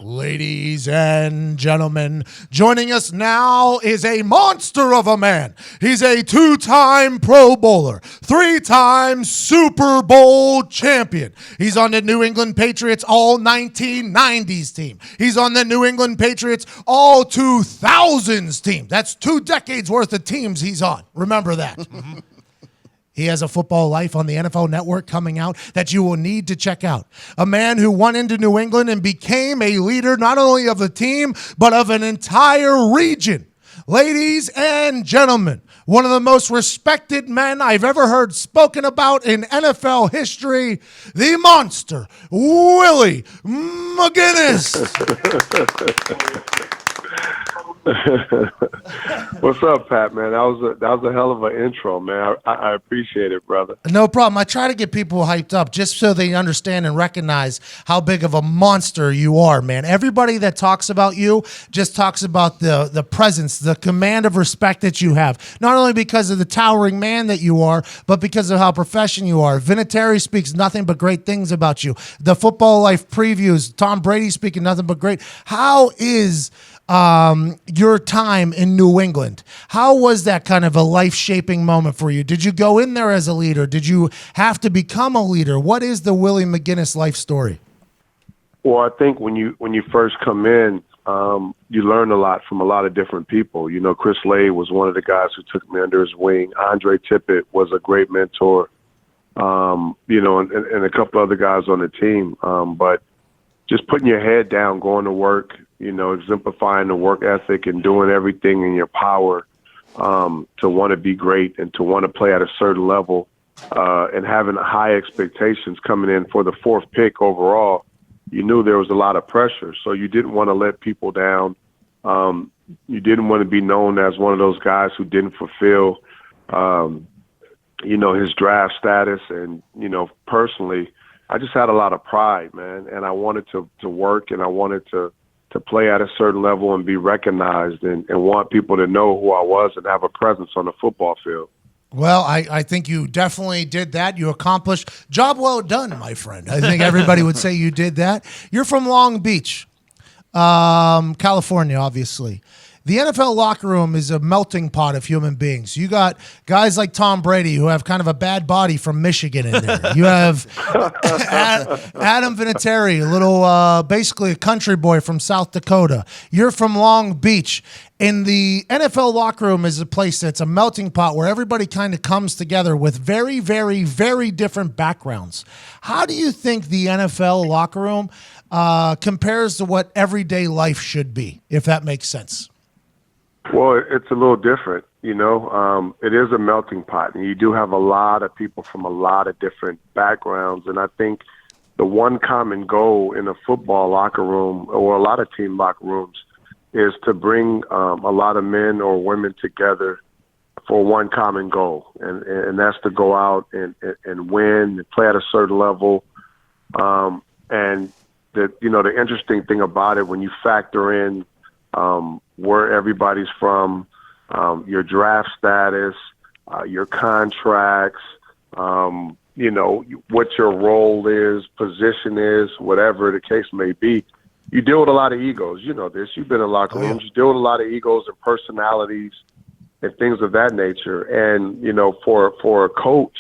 Ladies and gentlemen, joining us now is a monster of a man. He's a 2-time Pro Bowler, 3-time Super Bowl champion. He's on the New England Patriots all 1990s team. He's on the New England Patriots all 2000s team. That's 2 decades worth of teams he's on. Remember that. He has a football life on the NFL Network coming out that you will need to check out. A man who went into New England and became a leader not only of the team, but of an entire region. Ladies and gentlemen, one of the most respected men I've ever heard spoken about in NFL history, the monster, Willie McGinest. What's up, Pat, man? That was a hell of an intro, man. I appreciate it, brother. No problem. I try to get people hyped up just so they understand and recognize how big of a monster you are, man. Everybody that talks about you just talks about the presence, the command of respect that you have, not only because of the towering man that you are, but because of how professional you are. Vinatieri speaks nothing but great things about you. The Football Life previews, Tom Brady speaking nothing but great. How is your time in New England? How was that kind of a life-shaping moment for you? Did you go in there as a leader? Did you have to become a leader? What is the Willie McGinest life story? Well, I think when you first come in, you learn a lot from a lot of different people. You know, Chris Lay was one of the guys who took me under his wing. Andre Tippett was a great mentor. You know, and a couple other guys on the team. But just putting your head down, going to work, you know, exemplifying the work ethic and doing everything in your power to want to be great and to want to play at a certain level and having high expectations coming in for the 4th pick overall, you knew there was a lot of pressure. So you didn't want to let people down. You didn't want to be known as one of those guys who didn't fulfill, you know, his draft status. And, you know, personally, I just had a lot of pride, man, and I wanted to work and I wanted to play at a certain level and be recognized and want people to know who I was and have a presence on the football field. Well, I think you definitely did that. You accomplished. Job well done, my friend. I think everybody would say you did that. You're from Long Beach, California, obviously. The NFL locker room is a melting pot of human beings. You got guys like Tom Brady who have kind of a bad body from Michigan in there. You have Adam Vinatieri, a little, basically a country boy from South Dakota. You're from Long Beach. And the NFL locker room is a place that's a melting pot where everybody kind of comes together with very, very, very different backgrounds. How do you think the NFL locker room compares to what everyday life should be, if that makes sense? Well, it's a little different, you know. It is a melting pot, and you do have a lot of people from a lot of different backgrounds. And I think the one common goal in a football locker room or a lot of team locker rooms is to bring a lot of men or women together for one common goal, and that's to go out and win and play at a certain level. And the interesting thing about it, when you factor in where everybody's from, your draft status, your contracts, you know, what your role is, position is, whatever the case may be. You deal with a lot of egos. You know this. You've been in locker rooms. You deal with a lot of egos and personalities and things of that nature. And, you know, for a coach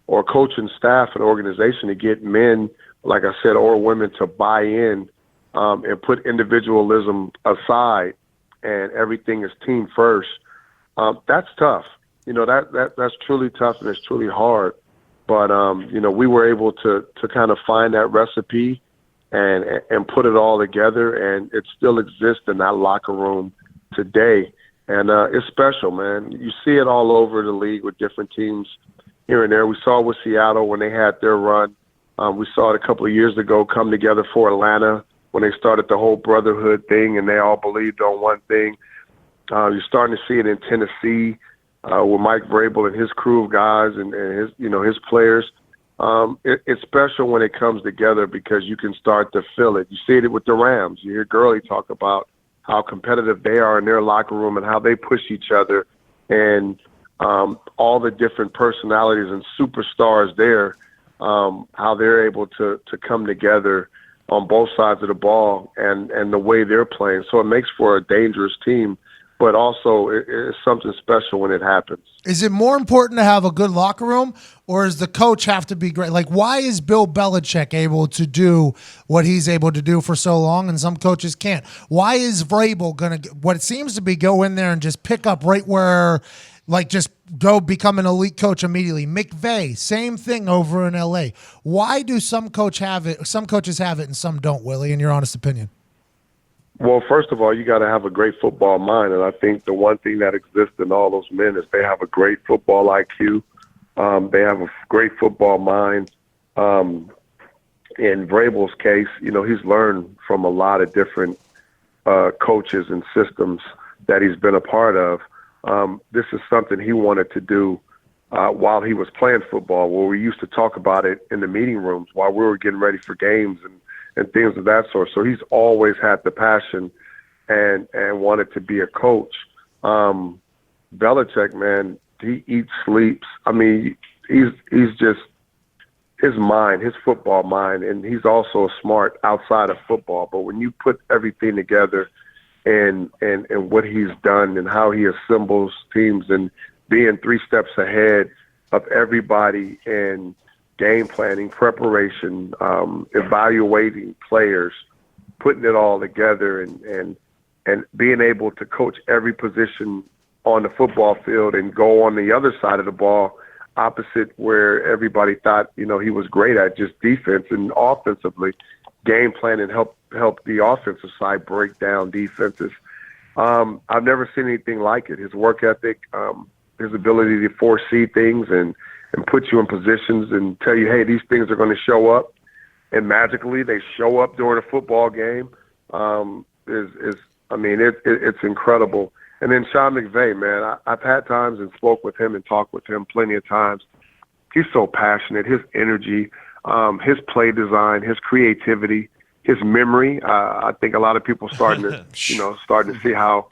or coaching staff and organization to get men, like I said, or women to buy in and put individualism aside and everything is team first, that's tough. You know, that's truly tough and it's truly hard. But, you know, we were able to kind of find that recipe and put it all together, and it still exists in that locker room today. And it's special, man. You see it all over the league with different teams here and there. We saw it with Seattle when they had their run. We saw it a couple of years ago come together for Atlanta when they started the whole brotherhood thing and they all believed on one thing. You're starting to see it in Tennessee with Mike Vrabel and his crew of guys and his his players. It's special when it comes together because you can start to feel it. You see it with the Rams. You hear Gurley talk about how competitive they are in their locker room and how they push each other, and all the different personalities and superstars there, how they're able to come together on both sides of the ball and the way they're playing. So it makes for a dangerous team, but also it's something special when it happens. Is it more important to have a good locker room, or does the coach have to be great? Like, why is Bill Belichick able to do what he's able to do for so long and some coaches can't? Why is Vrabel going to, what it seems to be, go in there and just pick up right where, like, just go become an elite coach immediately? McVay, same thing over in LA. Why do some coaches have it and some don't, Willie, in your honest opinion? Well, first of all, you got to have a great football mind, and I think the one thing that exists in all those men is they have a great football IQ. They have a great football mind. In Vrabel's case, he's learned from a lot of different coaches and systems that he's been a part of. This is something he wanted to do while he was playing football, where we used to talk about it in the meeting rooms while we were getting ready for games and things of that sort. So he's always had the passion and wanted to be a coach. Belichick, man, he eats, sleeps. I mean, he's just, his mind, his football mind, and he's also smart outside of football. But when you put everything together and what he's done and how he assembles teams and being 3 steps ahead of everybody and game planning, preparation, evaluating players, putting it all together and being able to coach every position on the football field and go on the other side of the ball opposite where everybody thought, he was great at, just defense, and offensively game plan and help the offensive side break down defenses. I've never seen anything like it. His work ethic, his ability to foresee things and put you in positions and tell you, hey, these things are going to show up, and magically they show up during a football game. It's incredible. And then Sean McVay, man, I've had times and spoke with him and talked with him plenty of times. He's so passionate. His energy, his play design, his creativity, his memory. I think a lot of people starting to see how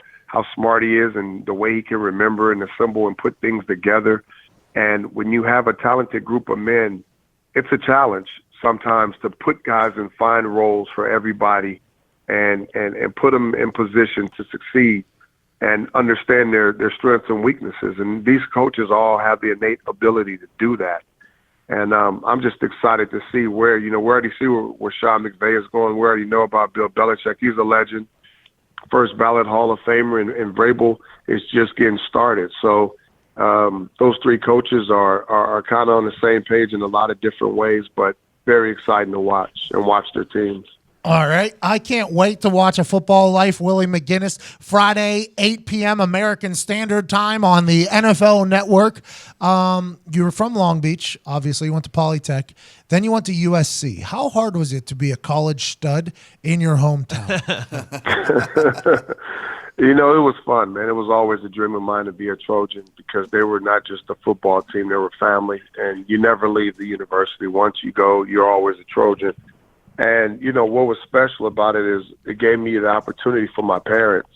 smart he is and the way he can remember and assemble and put things together. And when you have a talented group of men, it's a challenge sometimes to put guys and find roles for everybody and put them in position to succeed and understand their strengths and weaknesses. And these coaches all have the innate ability to do that. And I'm just excited to see where, we already see where Sean McVay is going. We already know about Bill Belichick. He's a legend, first ballot Hall of Famer, and Vrabel is just getting started. So those 3 coaches are kind of on the same page in a lot of different ways, but very exciting to watch their teams. All right. I can't wait to watch A Football Life, Willie McGinest, Friday, 8 p.m. American Standard Time on the NFL Network. You were from Long Beach. Obviously, you went to Polytech. Then you went to USC. How hard was it to be a college stud in your hometown? It was fun, man. It was always a dream of mine to be a Trojan because they were not just a football team. They were family, and you never leave the university. Once you go, you're always a Trojan. And, what was special about it is it gave me the opportunity for my parents.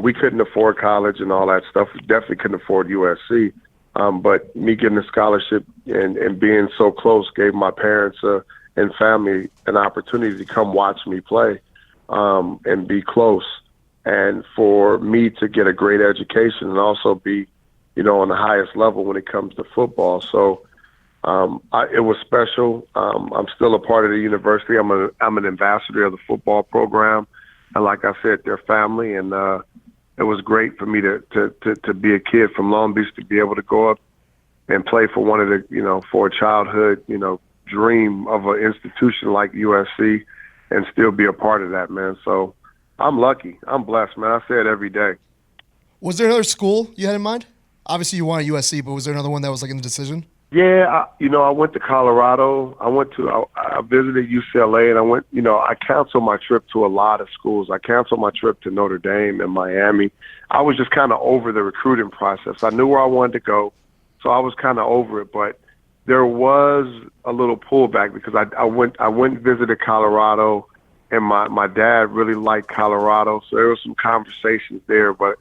We couldn't afford college and all that stuff. We definitely couldn't afford USC. But me getting a scholarship and being so close gave my parents and family an opportunity to come watch me play and be close. And for me to get a great education and also be, on the highest level when it comes to football. So it was special. I'm still a part of the university. I'm an ambassador of the football program, and like I said, they're family. And it was great for me to be a kid from Long Beach to be able to go up and play for one of the for a childhood dream of an institution like USC, and still be a part of that, man. So I'm lucky. I'm blessed, man. I say it every day. Was there another school you had in mind? Obviously, you wanted USC, but was there another one that was like in the decision? Yeah, I went to Colorado. I visited UCLA, and I canceled my trip to a lot of schools. I canceled my trip to Notre Dame and Miami. I was just kind of over the recruiting process. I knew where I wanted to go, so I was kind of over it. But there was a little pullback because I went and visited Colorado, and my dad really liked Colorado, so there were some conversations there. But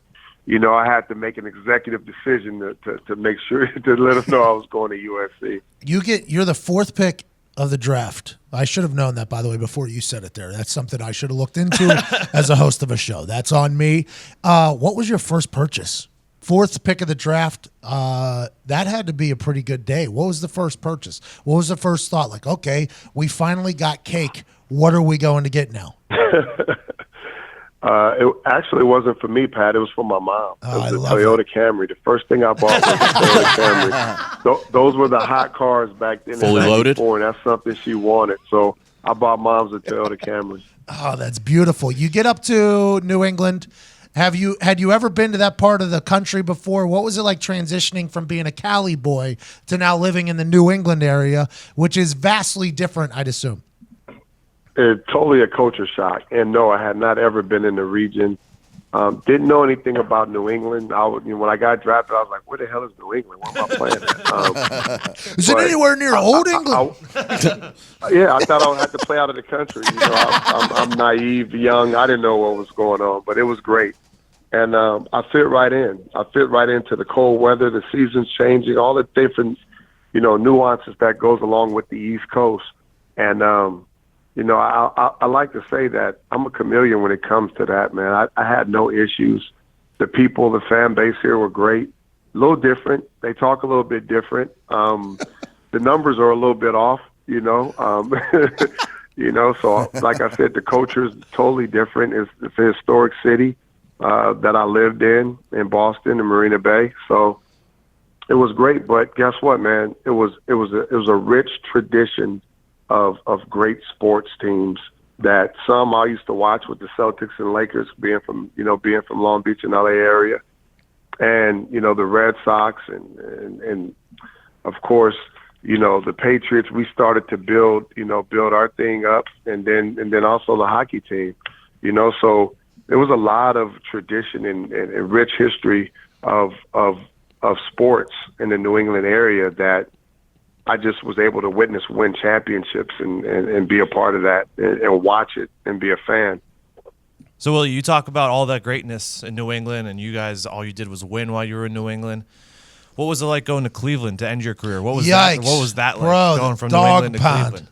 I had to make an executive decision to make sure to let us know I was going to USC. You're the 4th pick of the draft. I should have known that, by the way, before you said it there. That's something I should have looked into as a host of a show. That's on me. What was your first purchase? 4th pick of the draft. That had to be a pretty good day. What was the first purchase? What was the first thought? Like, okay, we finally got cake. What are we going to get now? It actually wasn't for me, Pat. It was for my mom. It was a Toyota Camry. The first thing I bought was a Toyota Camry. Those were the hot cars back then. Fully loaded? And that's something she wanted. So I bought Mom's a Toyota Camry. Oh, that's beautiful. You get up to New England. Had you ever been to that part of the country before? What was it like transitioning from being a Cali boy to now living in the New England area, which is vastly different, I'd assume? It's totally a culture shock. And no, I had not ever been in the region. Didn't know anything about New England. When I got drafted, I was like, where the hell is New England? Where am I playing at? Is it anywhere near Old England? Yeah, I thought I would have to play out of the country. I'm naive, young. I didn't know what was going on, but it was great. And I fit right in. I fit right into the cold weather, the seasons changing, all the different, nuances that goes along with the East Coast. And, I like to say that I'm a chameleon when it comes to that, man. I had no issues. The people, the fan base here were great. A little different. They talk a little bit different. The numbers are a little bit off, So like I said, the culture is totally different. It's a historic city that I lived in Boston and Marina Bay. So it was great. But guess what, man? It was a rich tradition of great sports teams that some I used to watch with the Celtics and Lakers, being from Long Beach and LA area, and the Red Sox and of course the Patriots. We started to build our thing up, and then also the hockey team, so there was a lot of tradition and rich history of sports in the New England area that I just was able to win championships and be a part of that and watch it and be a fan. So, Willie, you talk about all that greatness in New England, and you guys, all you did was win while you were in New England. What was it like going to Cleveland to end your career? What was that? What was that like, bro, going from New England to Cleveland?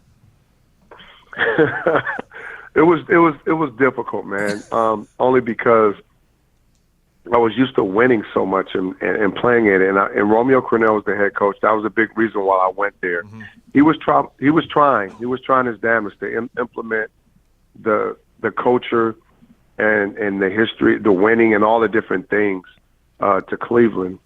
It was difficult, man. Only because I was used to winning so much and playing it, and Romeo Crennel was the head coach. That was a big reason why I went there. Mm-hmm. He was trying his damnedest to implement the culture and the history, the winning, and all the different things to Cleveland,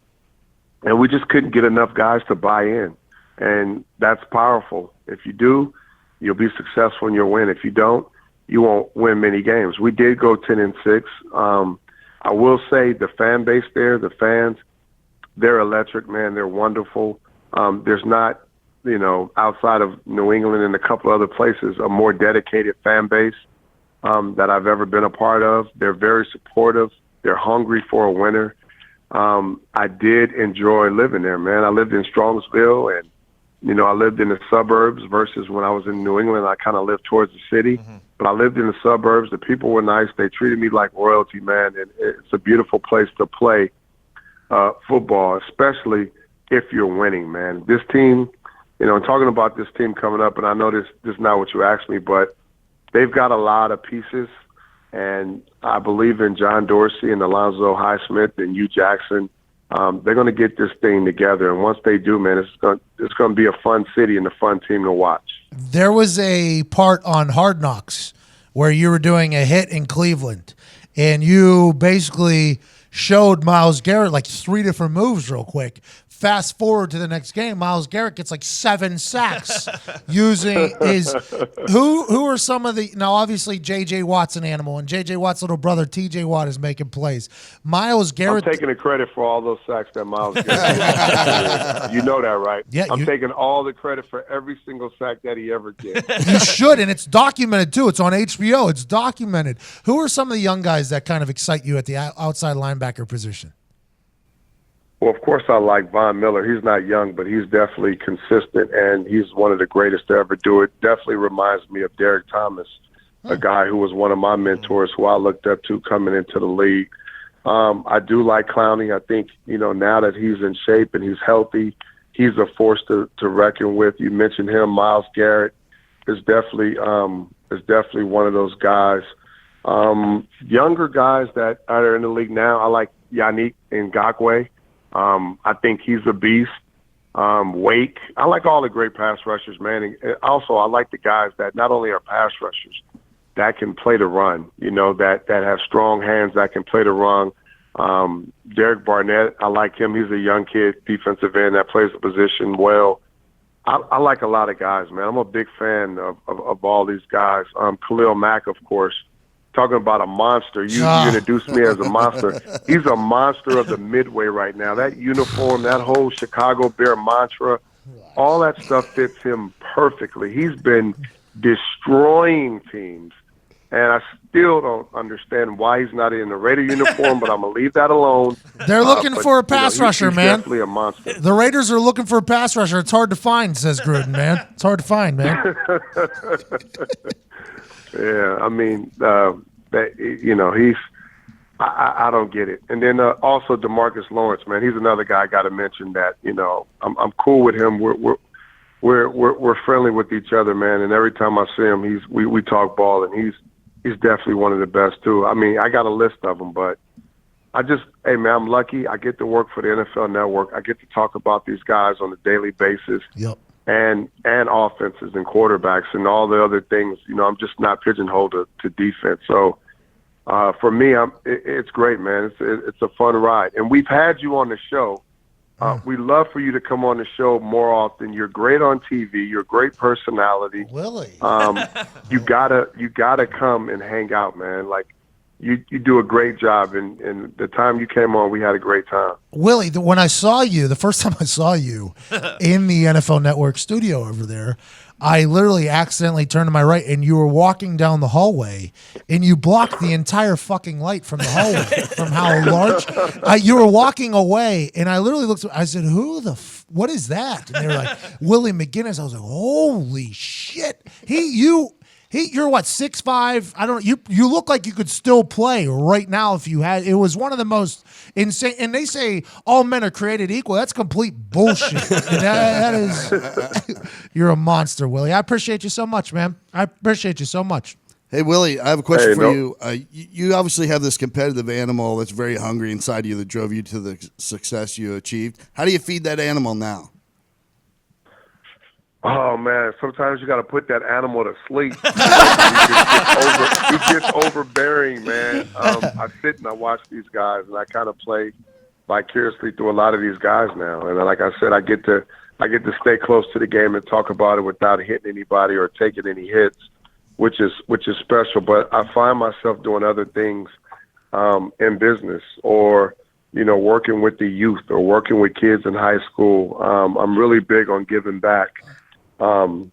and we just couldn't get enough guys to buy in, and that's powerful. If you do, you'll be successful and you'll win. If you don't, you won't win many games. We did go 10-6. I will say the fan base there, the fans, they're electric, man. They're wonderful. There's not, outside of New England and a couple other places, a more dedicated fan base that I've ever been a part of. They're very supportive. They're hungry for a winner. I did enjoy living there, man. I lived in Strongsville, and, I lived in the suburbs versus when I was in New England, I kind of lived towards the city. Mm-hmm. But I lived in the suburbs. The people were nice. They treated me like royalty, man. And it's a beautiful place to play football, especially if you're winning, man. This team, talking about this team coming up, and I know this is not what you asked me, but they've got a lot of pieces. And I believe in John Dorsey and Alonzo Highsmith and Hugh Jackson. They're going to get this thing together. And once they do, man, it's going to be a fun city and a fun team to watch. There was a part on Hard Knocks where you were doing a hit in Cleveland, and you basically showed Myles Garrett like 3 different moves real quick. Fast forward to the next game, Myles Garrett gets like 7 sacks using his. Who are some of the? Now, obviously, J.J. Watt's an animal, and J.J. Watt's little brother T.J. Watt is making plays. Myles Garrett. I'm taking the credit for all those sacks that Myles Garrett. You know that, right? Yeah, I'm taking all the credit for every single sack that he ever did. You should, and it's documented too. It's on HBO. It's documented. Who are some of the young guys that kind of excite you at the outside linebacker position? Well, of course, I like Von Miller. He's not young, but he's definitely consistent, and he's one of the greatest to ever do it. Definitely reminds me of Derek Thomas, a guy who was one of my mentors who I looked up to coming into the league. I do like Clowney. I think, now that he's in shape and he's healthy, he's a force to reckon with. You mentioned him. Myles Garrett is definitely one of those guys. Younger guys that are in the league now, I like Yannick Ngakoue. I think he's a beast. Wake. I like all the great pass rushers, man. And also, I like the guys that not only are pass rushers, that can play the run, that have strong hands, that can play the run. Derek Barnett, I like him. He's a young kid, defensive end that plays the position well. I like a lot of guys, man. I'm a big fan of all these guys. Khalil Mack, of course. Talking about a monster. You introduced me as a monster. He's a monster of the midway right now. That uniform, that whole Chicago Bear mantra, all that stuff fits him perfectly. He's been destroying teams, and I still don't understand why he's not in the Raider uniform, but I'm going to leave that alone. They're looking for a pass rusher, he's man. Definitely a monster. The Raiders are looking for a pass rusher. It's hard to find, says Gruden, man. It's hard to find, man. Yeah, I mean, he's I don't get it. And then also DeMarcus Lawrence, man, he's another guy I got to mention that I'm cool with him. We're friendly with each other, man. And every time I see him, we talk ball, and he's definitely one of the best too. I mean, I got a list of them, but hey man, I'm lucky. I get to work for the NFL Network. I get to talk about these guys on a daily basis. Yep. And offenses and quarterbacks and all the other things. I'm just not pigeonholed to defense. So for me, it's great, man. It's a fun ride. And we've had you on the show. We love for you to come on the show more often. You're great on TV. You're a great personality. Willie. You gotta come and hang out, man. Like you do a great job. And the time you came on, we had a great time. Willie, when I saw you, the first time I saw you in the NFL Network studio over there, I literally accidentally turned to my right, and you were walking down the hallway, and you blocked the entire fucking light from the hallway from how large you were walking away. And I literally looked. I said, what is that? And they were like, Willie McGinest. I was like, holy shit. You're what, 6'5"? I don't know. You look like you could still play right now if you had. It was one of the most insane. And they say all men are created equal. That's complete bullshit. that is. You're a monster, Willie. I appreciate you so much, man. I appreciate you so much. Hey, Willie, I have a question for you. You obviously have this competitive animal that's very hungry inside you that drove you to the success you achieved. How do you feed that animal now? Oh man, sometimes you got to put that animal to sleep. He gets overbearing, man. I sit and I watch these guys, and I kind of play vicariously through a lot of these guys now. And like I said, I get to stay close to the game and talk about it without hitting anybody or taking any hits, which is special. But I find myself doing other things in business, or working with the youth, or working with kids in high school. I'm really big on giving back. And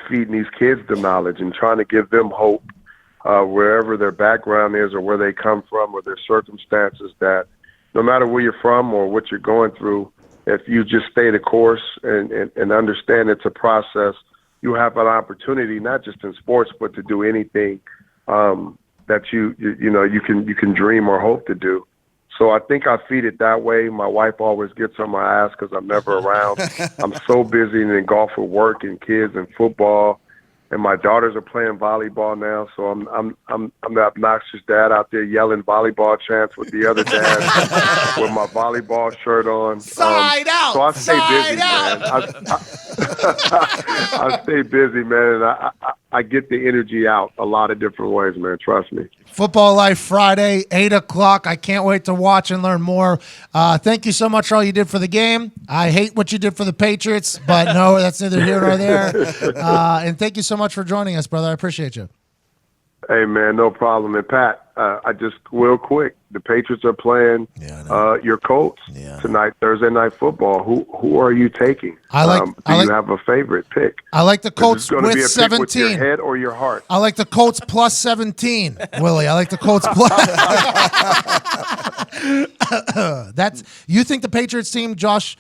feeding these kids the knowledge and trying to give them hope wherever their background is or where they come from or their circumstances, that no matter where you're from or what you're going through, if you just stay the course and understand it's a process, you have an opportunity, not just in sports, but to do anything that you can dream or hope to do. So I think I feed it that way. My wife always gets on my ass because I'm never around. I'm so busy and engulfed with work and kids and football, and my daughters are playing volleyball now. So I'm the obnoxious dad out there yelling volleyball chants with the other dads with my volleyball shirt on. Side out. So I stay busy, man. I stay busy, man, and I get the energy out a lot of different ways, man. Trust me. Football Life Friday, 8 o'clock. I can't wait to watch and learn more. Thank you so much for all you did for the game. I hate what you did for the Patriots, but no, that's neither here nor there. And thank you so much for joining us, brother. I appreciate you. Hey, man, no problem. And, Pat, I just real quick, the Patriots are playing your Colts tonight, Thursday Night Football. Who are you taking? Do you have a favorite pick? I like the Colts with with 17. With your head or your heart? I like the Colts plus 17, Willie. I like the Colts plus. You think the Patriots team, Josh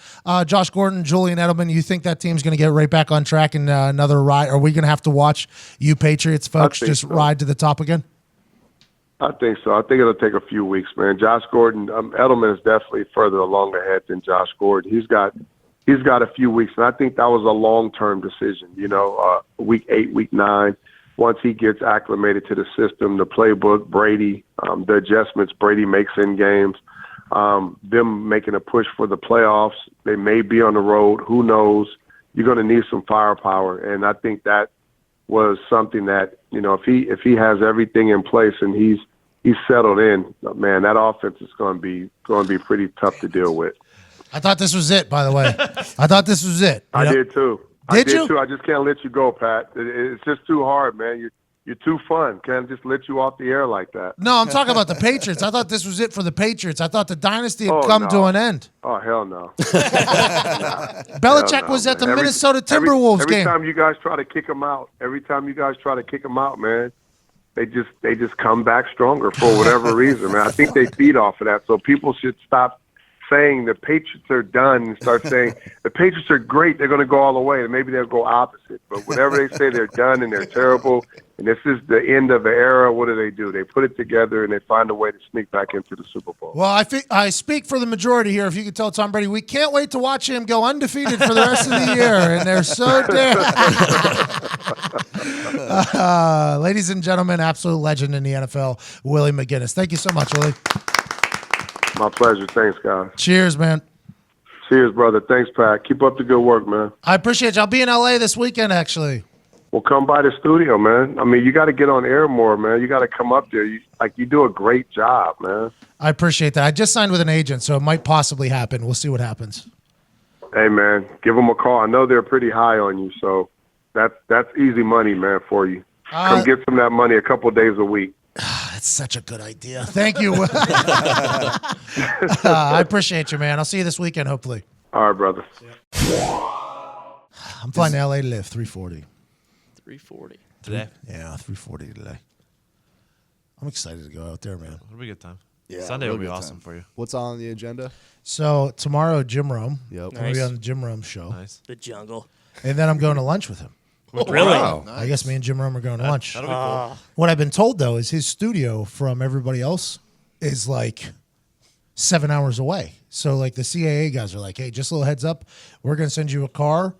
Gordon, Julian Edelman, you think that team's going to get right back on track and another ride? Are we going to have to watch you Patriots folks just ride to the top again? I think so. I think it'll take a few weeks, man. Josh Gordon, Edelman is definitely further along ahead than Josh Gordon. He's got a few weeks, and I think that was a long-term decision. Week 8, week 9, once he gets acclimated to the system, the playbook, Brady, the adjustments Brady makes in games, them making a push for the playoffs. They may be on the road. Who knows? You're going to need some firepower, and I think that was something that, if he has everything in place and he's settled in, man, that offense is going to be pretty tough to deal with. I thought this was it, by the way. I thought this was it. I did too. Did you? Too. I just can't let you go, Pat. It's just too hard, man. You're too fun. Can't just let you off the air like that. No, I'm talking about the Patriots. I thought this was it for the Patriots. I thought the dynasty had come to an end. Oh, hell no. Belichick was at the Minnesota Timberwolves game. Every time you guys try to kick him out, man, they just come back stronger for whatever reason, man. I think they feed off of that. So people should stop saying the Patriots are done and start saying the Patriots are great, they're going to go all the way, and maybe they'll go opposite. But whenever they say they're done and they're terrible and this is the end of an era, what do? They put it together and they find a way to sneak back into the Super Bowl. Well, I speak for the majority here. If you could tell Tom Brady, we can't wait to watch him go undefeated for the rest of the year, and they're so damn. Ladies and gentlemen, absolute legend in the NFL, Willie McGinest. Thank you so much, Willie. My pleasure. Thanks, guys. Cheers, man. Cheers, brother. Thanks, Pat. Keep up the good work, man. I appreciate you. I'll be in L.A. this weekend, actually. Well, come by the studio, man. I mean, you got to get on air more, man. You got to come up there. You do a great job, man. I appreciate that. I just signed with an agent, so it might possibly happen. We'll see what happens. Hey, man, give them a call. I know they're pretty high on you, so that's easy money, man, for you. Come get some of that money a couple days a week. That's such a good idea. Thank you. I appreciate you, man. I'll see you this weekend, hopefully. All right, brother. I'm flying to L.A. to live, 340. 340. Today? Yeah, 340 today. I'm excited to go out there, man. It'll be a good time. Yeah, Sunday will be awesome for you. What's on the agenda? So tomorrow, Jim Rome. Yep. I'm going to be on the Jim Rome show. Nice. The jungle. And then I'm going to lunch with him. Really? Wow. I guess me and Jim Rome are going to lunch. That'll be cool. What I've been told, though, is his studio from everybody else is like 7 hours away. So, like, the CAA guys are like, hey, just a little heads up. We're going to send you a car.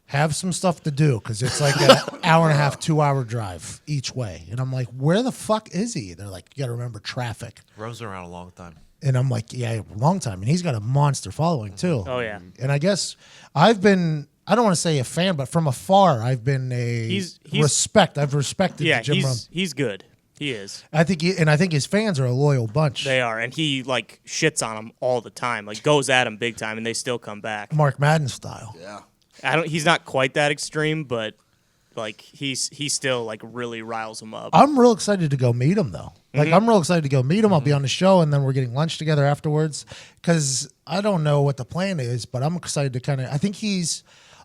Have some stuff to do because it's like an hour and a half, 2 hour drive each way. And I'm like, where the fuck is he? They're like, you got to remember traffic. Rome's been around a long time. And I'm like, yeah, a long time. And he's got a monster following, too. Oh, yeah. And I guess I've been, I don't want to say a fan, but from afar, I've been respect. I've respected Jim Rome. He's good. He is. I think his fans are a loyal bunch. They are. And he, like, shits on them all the time. Like, goes at them big time, and they still come back. Mark Madden style. Yeah. He's not quite that extreme, but like he still like really riles them up. I'm real excited to go meet him though. Like I'm real excited to go meet him. I'll be on the show and then we're getting lunch together afterwards because I don't know what the plan is, but I'm excited to kind of. I think he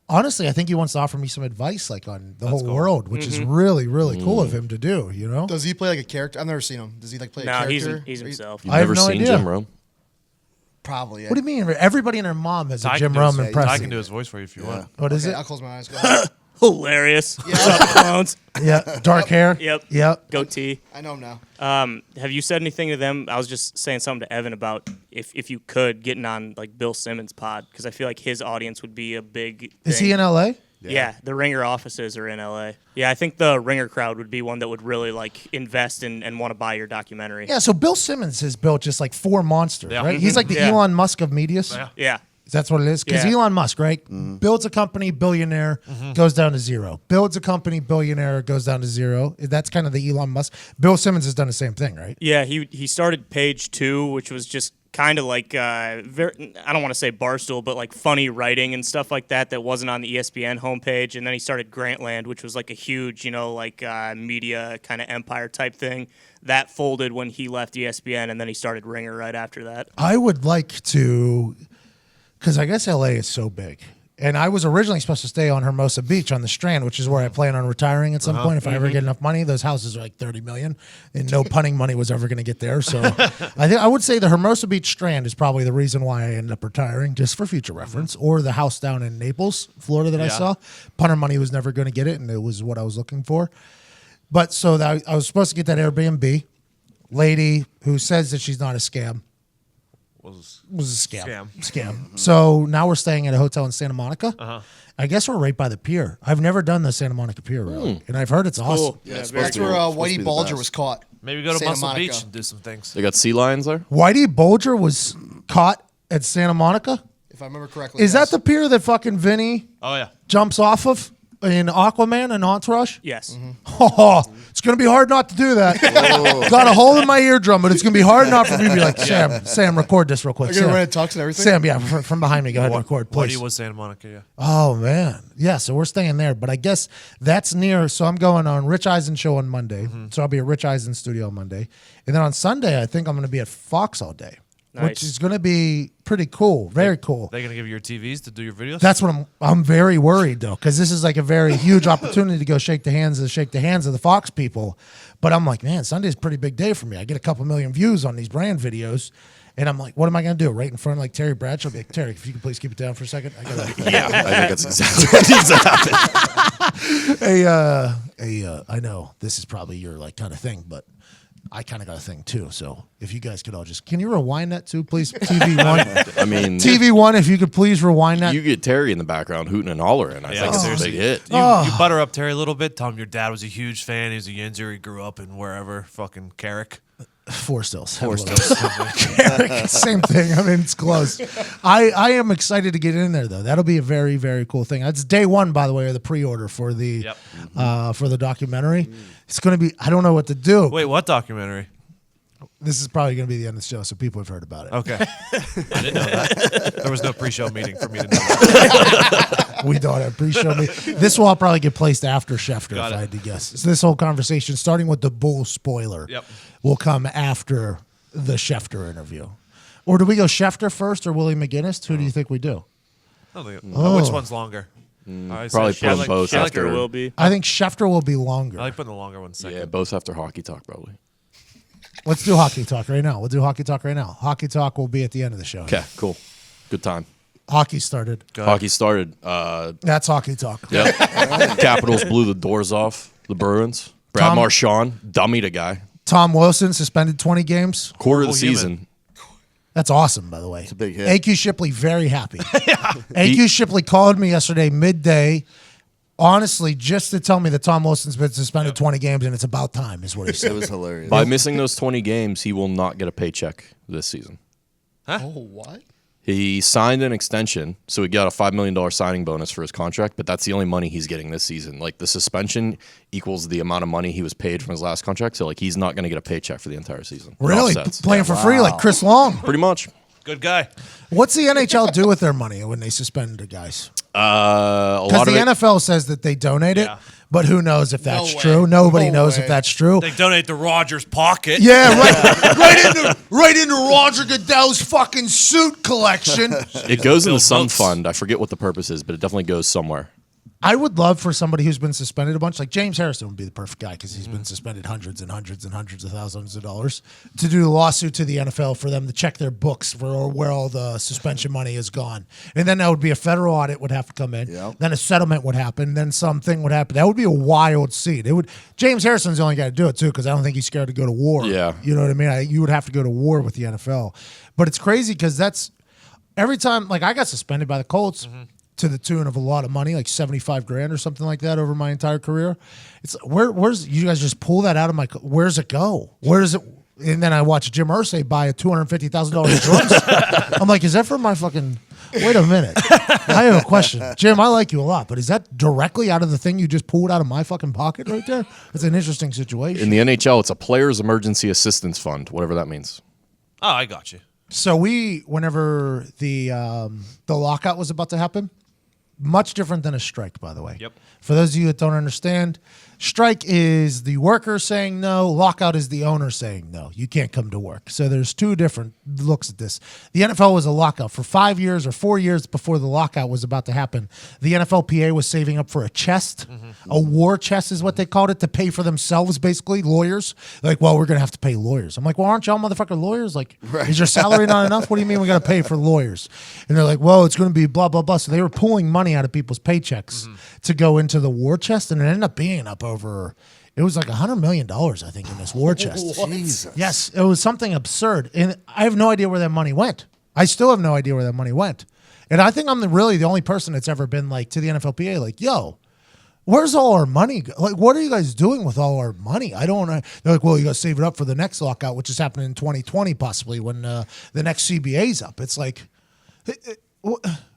wants to offer me some advice like on the whole world, which is really really cool of him to do. You know? Does he play like a character? I've never seen him. Does he like play a character? No, he's himself. You've I have never no seen idea. Jim Rome? Probably. Yeah. What do you mean? Everybody and their mom has a I Jim can do Rome his- impression. I can do his voice for you if you want. What is Okay, it? I'll close my eyes. Go ahead. Hilarious. What's up, clones? Yeah, dark hair. Yep. Goatee. I know him now. Have you said anything to them? I was just saying something to Evan about if you could getting on like Bill Simmons' pod because I feel like his audience would be a big. Is thing. he in L.A.? Yeah, the Ringer offices are in LA. Yeah, I think the Ringer crowd would be one that would really like invest and want to buy your documentary. Yeah. So Bill Simmons has built just like 4 monsters, right? He's like the Elon Musk of media. Yeah. That's what it is? Because Elon Musk, right? Builds a company, billionaire, goes down to zero. Builds a company, billionaire, goes down to zero. That's kind of the Elon Musk. Bill Simmons has done the same thing, right? Yeah, he started Page 2, which was just kind of like, I don't want to say barstool, but like funny writing and stuff like that wasn't on the ESPN homepage. And then he started Grantland, which was like a huge, media kind of empire type thing. That folded when he left ESPN, and then he started Ringer right after that. I would like to... Because I guess LA is so big. And I was originally supposed to stay on Hermosa Beach on the Strand, which is where I plan on retiring at some point. If I ever get enough money, those houses are like $30 million, and no punting money was ever going to get there. So I would say the Hermosa Beach Strand is probably the reason why I ended up retiring, just for future reference. Or the house down in Naples, Florida that I saw. Punter money was never going to get it, and it was what I was looking for. But so that I was supposed to get that Airbnb. Lady who says that she's not a scam. Was a scam. So now we're staying at a hotel in Santa Monica. I guess we're right by the pier. I've never done the Santa Monica Pier, really. And I've heard it's awesome. Yeah, that's where Whitey Bulger was caught. Maybe go to Santa Muscle Monica. Beach and do some things. They got sea lions there? Whitey Bulger was caught at Santa Monica? If I remember correctly. Is that the pier that fucking Vinny jumps off of in Aquaman and Entourage? Yes. Oh, it's going to be hard not to do that. Got a hole in my eardrum, but it's going to be hard not for me to be like, Sam, record this real quick. Are you going to run a tux and everything? Sam, from behind me, go ahead and record, please. Whitey was Santa Monica, yeah. Oh, man. Yeah, so we're staying there. But I guess that's near. So I'm going on Rich Eisen show on Monday. So I'll be at Rich Eisen studio on Monday. And then on Sunday, I think I'm going to be at Fox all day. Nice. Which is going to be pretty cool. Very cool. They're going to give you your TVs to do your videos? That's what I'm very worried, though, because this is like a very huge opportunity to go shake the hands of the Fox people. But I'm like, man, Sunday's a pretty big day for me. I get a couple million views on these brand videos. And I'm like, what am I going to do? Right in front of like Terry Bradshaw? Be like, Terry, if you could please keep it down for a second. I think that's exactly what needs to happen. I know this is probably your like kind of thing, but I kind of got a thing too. So if you guys could all can you rewind that too, please? TV1. I mean, TV1, if you could please rewind that. You get Terry in the background hooting and hollering. I think it's a big hit. You butter up Terry a little bit. Tell him your dad was a huge fan. He was a Yinzer. He grew up in wherever, fucking Carrick. Four stills. Same thing. I mean, it's close. I am excited to get in there, though. That'll be a very, very cool thing. That's day one, by the way, of the pre-order for the documentary. It's going to be, I don't know what to do. Wait, what documentary? This is probably going to be the end of the show, so people have heard about it. Okay. I didn't know that. There was no pre-show meeting for me to know that. We don't have pre-show meeting. This will all probably get placed after Schefter, if I had to guess. So this whole conversation, starting with the Bull spoiler, will come after the Schefter interview. Or do we go Schefter first or Willie McGinest? Who do you think we do? Which one's longer? Probably put them both after. Schefter will be. I think Schefter will be longer. I like putting the longer one second. Yeah, both after hockey talk, probably. Let's do hockey talk right now. We'll do hockey talk right now. Hockey talk will be at the end of the show. Okay, cool. Good time. Hockey started. Hockey started. That's hockey talk. Yep. Capitals blew the doors off the Bruins. Brad Marchand dummied a guy. Tom Wilson suspended 20 games. Quarter of the season. That's awesome, by the way. It's a big hit. AQ Shipley, very happy. AQ Shipley called me yesterday midday, honestly, just to tell me that Tom Wilson's been suspended 20 games and it's about time, is what he said. It was hilarious. By missing those 20 games, he will not get a paycheck this season. Huh? Oh, what? He signed an extension, so he got a $5 million signing bonus for his contract, but that's the only money he's getting this season. Like, the suspension equals the amount of money he was paid from his last contract, so, like, he's not going to get a paycheck for the entire season. Really? Playing for free like Chris Long? Pretty much. Good guy. What's the NHL do with their money when they suspend the guys? Because the NFL says that they donate it, but who knows if that's way. true? Nobody No knows way. if that's true. They donate to Rogers' pocket. Yeah, right into Roger Goodell's fucking suit collection. it goes in Bill the Sun Votes. Fund. I forget what the purpose is, but it definitely goes somewhere. I would love for somebody who's been suspended a bunch, like James Harrison would be the perfect guy because he's been suspended hundreds and hundreds and hundreds of thousands of dollars, to do a lawsuit to the NFL for them to check their books for where all the suspension money is gone. And then that would be a federal audit would have to come in. Yep. Then a settlement would happen. Then something would happen. That would be a wild scene. It would. James Harrison's the only guy to do it too because I don't think he's scared to go to war. Yeah. You know what I mean? You would have to go to war with the NFL. But it's crazy because that's every time, like I got suspended by the Colts. To the tune of a lot of money, like $75,000 or something like that over my entire career. It's where's you guys just pull that out of my? Where's it go? Where does it? And then I watch Jim Irsay buy a $250,000 drums. I'm like, is that for my fucking Wait a minute. I have a question. Jim, I like you a lot, but is that directly out of the thing you just pulled out of my fucking pocket right there? It's an interesting situation. In the NHL, it's a Players Emergency Assistance Fund, whatever that means. Oh, I got you. So whenever the lockout was about to happen, much different than a strike, by the way. Yep. For those of you that don't understand, strike is the worker saying no. Lockout is the owner saying no. You can't come to work. So there's two different looks at this. The NFL was a lockout for 5 years or 4 years before the lockout was about to happen. The NFLPA was saving up for a chest. A war chest is what they called it, to pay for themselves, basically, lawyers. Like, well, we're going to have to pay lawyers. I'm like, well, aren't y'all motherfucking lawyers? Like, is your salary not enough? What do you mean we got to pay for lawyers? And they're like, well, it's going to be blah, blah, blah. So they were pulling money out of people's paychecks to go into the war chest, and it ended up being up over, it was like $100 million, I think, in this war chest. Jesus. Yes, it was something absurd. And I have no idea where that money went. I still have no idea where that money went. And I think I'm really the only person that's ever been like to the NFLPA, like, yo, where's all our money? Like, what are you guys doing with all our money? I don't know. They're like, well, you got to save it up for the next lockout, which is happening in 2020, possibly, when the next CBA's up. It's like,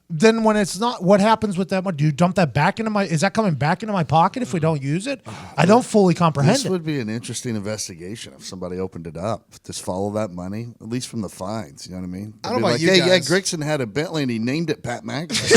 then when it's not, what happens with that money? Do you dump that back into is that coming back into my pocket if we don't use it? I don't fully comprehend This it. would be an interesting investigation if somebody opened it up. Just follow that money, at least from the fines. You know what I mean? I don't They'd know be about you hey, guys. yeah, Grigson had a Bentley and he named it Pat McAfee.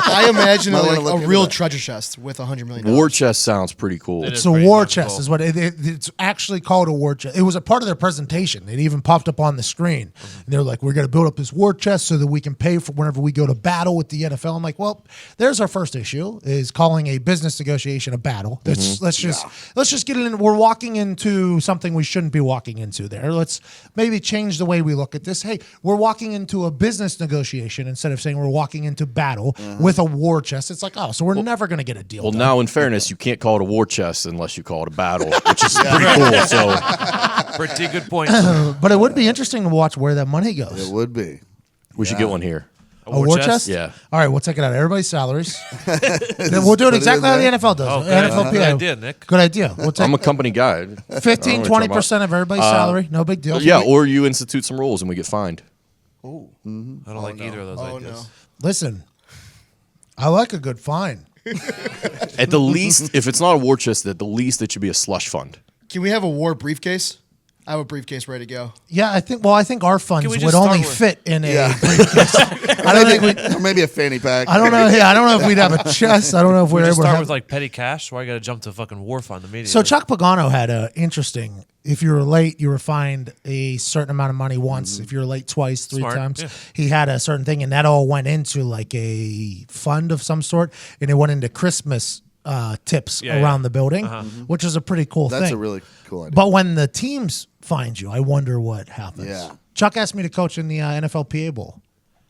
I imagine Might wanna like look a into real that. treasure chest with $100 million. War chest sounds pretty cool. It is. It's a pretty war fucking chest cool. is what it's actually called, a war chest. It was a part of their presentation. It even popped up on the screen. And they're like, we're going to build up this war chest so that we can pay for whenever we go to battle with the NFL. I'm like, well, there's our first issue, is calling a business negotiation a battle. Let's just get it in. We're walking into something we shouldn't be walking into there. Let's maybe change the way we look at this. Hey, we're walking into a business negotiation instead of saying we're walking into battle with a war chest. It's like, oh, so we're never going to get a deal Well, done. now in fairness, you can't call it a war chest unless you call it a battle, which is pretty cool. So Pretty good point. But it would be interesting to watch where that money goes. It would be. we should get one here. A war chest? Yeah. All right, we'll take it out of everybody's salaries. Then we'll do it put it exactly in how the there. NFL does. Oh, NFLPA. good idea, Nick. Good idea. We'll take I'm a company guy. 15, 20% of everybody's salary. No big deal. Yeah, or you institute some rules and we get fined. I don't like either of those ideas. no. Listen, I like a good fine. At the least, if it's not a war chest, at the least it should be a slush fund. Can we have a war briefcase? I have a briefcase ready to go. Yeah, I think our funds Can we would just only start with- fit in a Yeah. briefcase. I don't think we Or maybe a fanny pack. I don't know. Yeah, I don't know if we'd have a chest. I don't know if We we're just able to start have. with like petty cash. Why you got to jump to fucking war fund immediately? So Chuck Pagano had a interesting. If you were late, you were fined a certain amount of money once. If you were late twice, three Smart, times, yeah. he had a certain thing, and that all went into like a fund of some sort, and it went into Christmas tips Yeah, around yeah. the building, which is a pretty cool That's thing. a really cool idea. But when the teams find you, I wonder what happens. Yeah. Chuck asked me to coach in the NFLPA Bowl.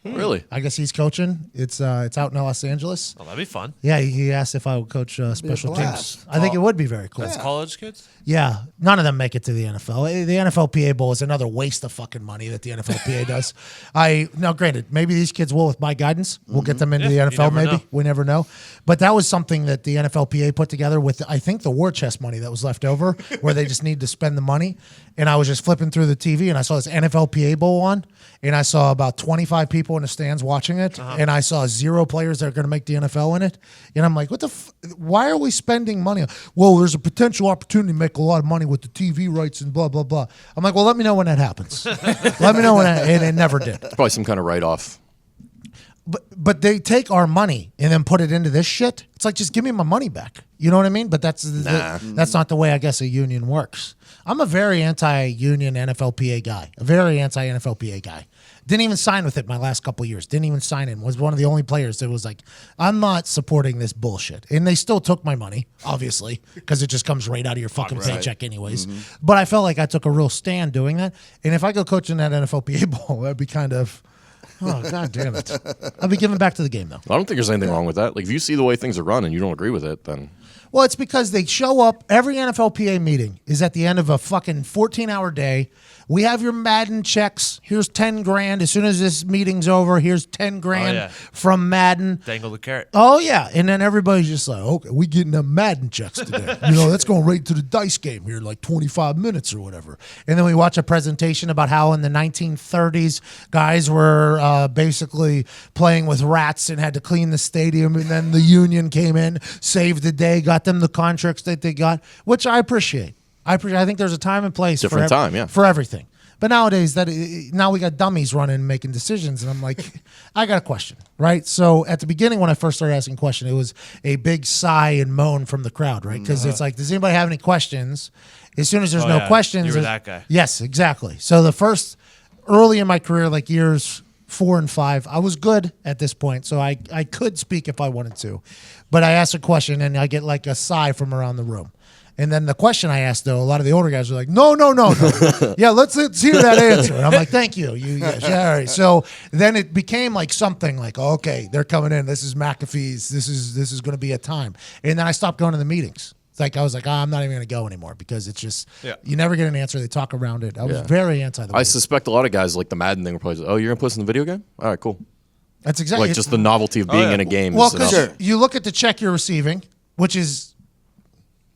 Really? I guess he's coaching. It's out in Los Angeles. Oh, that'd be fun. Yeah, he asked if I would coach special teams. blast. I think it would be very cool. That's college kids. Yeah, none of them make it to the NFL. The NFLPA Bowl is another waste of fucking money that the NFLPA does. Now, granted, maybe these kids will, with my guidance, we'll get them into Yeah, the you NFL. never Maybe know. we never know. But that was something that the NFLPA put together with, I think, the war chest money that was left over, where they just need to spend the money. And I was just flipping through the TV, and I saw this NFLPA Bowl on, and I saw about 25 people in the stands watching it, and I saw 0 players that are going to make the NFL in it. And I'm like, why are we spending money? Well, there's a potential opportunity to make a lot of money with the TV rights and blah, blah, blah. I'm like, well, let me know when that happens. Let me know when and it never did. It's probably some kind of write-off. But they take our money and then put it into this shit. It's like, just give me my money back. You know what I mean? But that's not the way I guess a union works. I'm a very anti-union NFLPA guy. A very anti-NFLPA guy. Didn't even sign with it my last couple of years. Didn't even sign in. Was one of the only players that was like, I'm not supporting this bullshit. And they still took my money, obviously, because it just comes right out of your fucking paycheck anyways. But I felt like I took a real stand doing that. And if I go coach in that NFLPA Bowl, that'd be kind of... Oh, God damn it. I'll be giving back to the game, though. I don't think there's anything wrong with that. Like, if you see the way things are run and you don't agree with it, then Well, it's because they show up. Every NFLPA meeting is at the end of a fucking 14-hour day. We have your Madden checks. Here's 10 grand. As soon as this meeting's over, here's 10 grand from Madden. Dangle the carrot. Oh, yeah. And then everybody's just like, okay, we getting them Madden checks today. That's going right to the dice game here in like 25 minutes or whatever. And then we watch a presentation about how in the 1930s, guys were basically playing with rats and had to clean the stadium. And then the union came in, saved the day, got them the contracts that they got, which I appreciate. I think there's a time and place for everything. But nowadays, now we got dummies running and making decisions, and I'm like, I got a question, right? So at the beginning, when I first started asking questions, it was a big sigh and moan from the crowd, right? Because it's like, does anybody have any questions? As soon as there's no questions, you were that guy. Yes, exactly. So early in my career, like years 4 and 5, I was good at this point, so I could speak if I wanted to. But I asked a question, and I get like a sigh from around the room. And then the question I asked, though, a lot of the older guys were like, no. Yeah, let's hear that answer. And I'm like, thank you. All right. So then it became like something like, okay, they're coming in. This is McAfee's. This is going to be a time. And then I stopped going to the meetings. It's like I was like, I'm not even going to go anymore because it's just you never get an answer. They talk around it. I was very anti the. I suspect a lot of guys like the Madden thing were probably, oh, you're going to put us in the video game? All right, cool. That's exactly like just the novelty of being in a game. Well, because you look at the check you're receiving, which is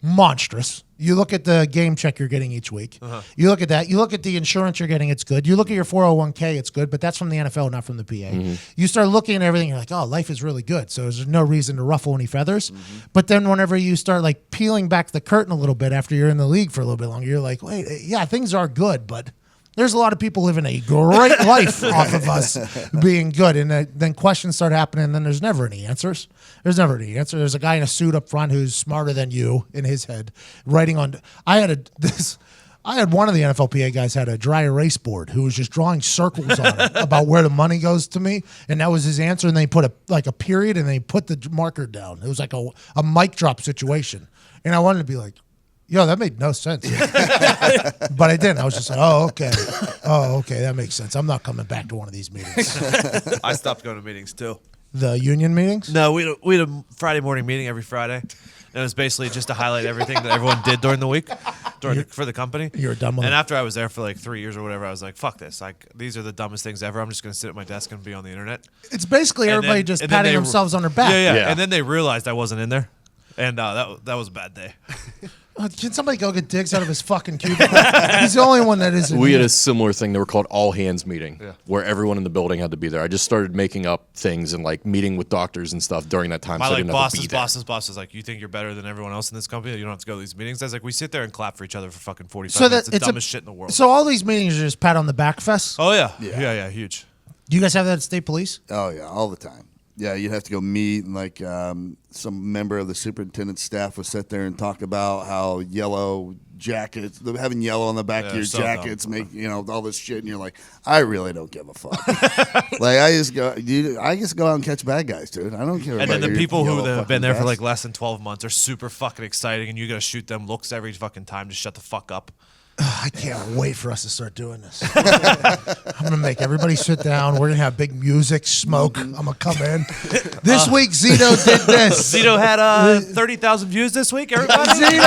monstrous. You look at the game check you're getting each week. You look at that. You look at the insurance you're getting. It's good. You look at your 401k. It's good, but that's from the NFL, not from the PA. You start looking at everything. You're like, oh, life is really good. So there's no reason to ruffle any feathers. But then whenever you start like peeling back the curtain a little bit after you're in the league for a little bit longer, you're like, wait, yeah, things are good, but there's a lot of people living a great life off of us being good. And then questions start happening, and then there's never any answers. There's never any answer. There's a guy in a suit up front who's smarter than you in his head, writing on. I had one of the NFLPA guys had a dry erase board who was just drawing circles on it about where the money goes to me, and that was his answer. And they put a period, and they put the marker down. It was like a mic drop situation, and I wanted to be like, yo, that made no sense. But I didn't. I was just like, oh, okay, that makes sense. I'm not coming back to one of these meetings. I stopped going to meetings too. The union meetings? No, we had a Friday morning meeting every Friday. And it was basically just to highlight everything that everyone did during the week for the company. You're a dumb one. And after I was there for like 3 years or whatever, I was like, fuck this. Like, these are the dumbest things ever. I'm just going to sit at my desk and be on the internet. It's basically everybody just patting themselves on their back. Yeah. And then they realized I wasn't in there. And that was a bad day. Can somebody go get Diggs out of his fucking cubicle? He's the only one that isn't. We had a similar thing. They were called all hands meeting, where everyone in the building had to be there. I just started making up things and like meeting with doctors and stuff during that time. My so I didn't have to be there. boss is like, you think you're better than everyone else in this company? You don't have to go to these meetings. I was like, we sit there and clap for each other for fucking 45 minutes. It's the dumbest shit in the world. So all these meetings are just pat on the back fest? Oh yeah, huge. Do you guys have that at State Police? Oh yeah, all the time. Yeah, you'd have to go meet, and like some member of the superintendent's staff would sit there and talk about how yellow jackets, having yellow on the back of your jackets, make all this shit, and you're like, I really don't give a fuck. Like I just go out and catch bad guys, dude. I don't care. And about then the people who have been there vest. for like less than 12 months are super fucking exciting, and you gotta shoot them looks every fucking time to shut the fuck up. I can't wait for us to start doing this. I'm going to make everybody sit down. We're going to have big music, smoke. I'm going to come in. This week, Zito did this. Zito had 30,000 views this week, everybody. Zito! Good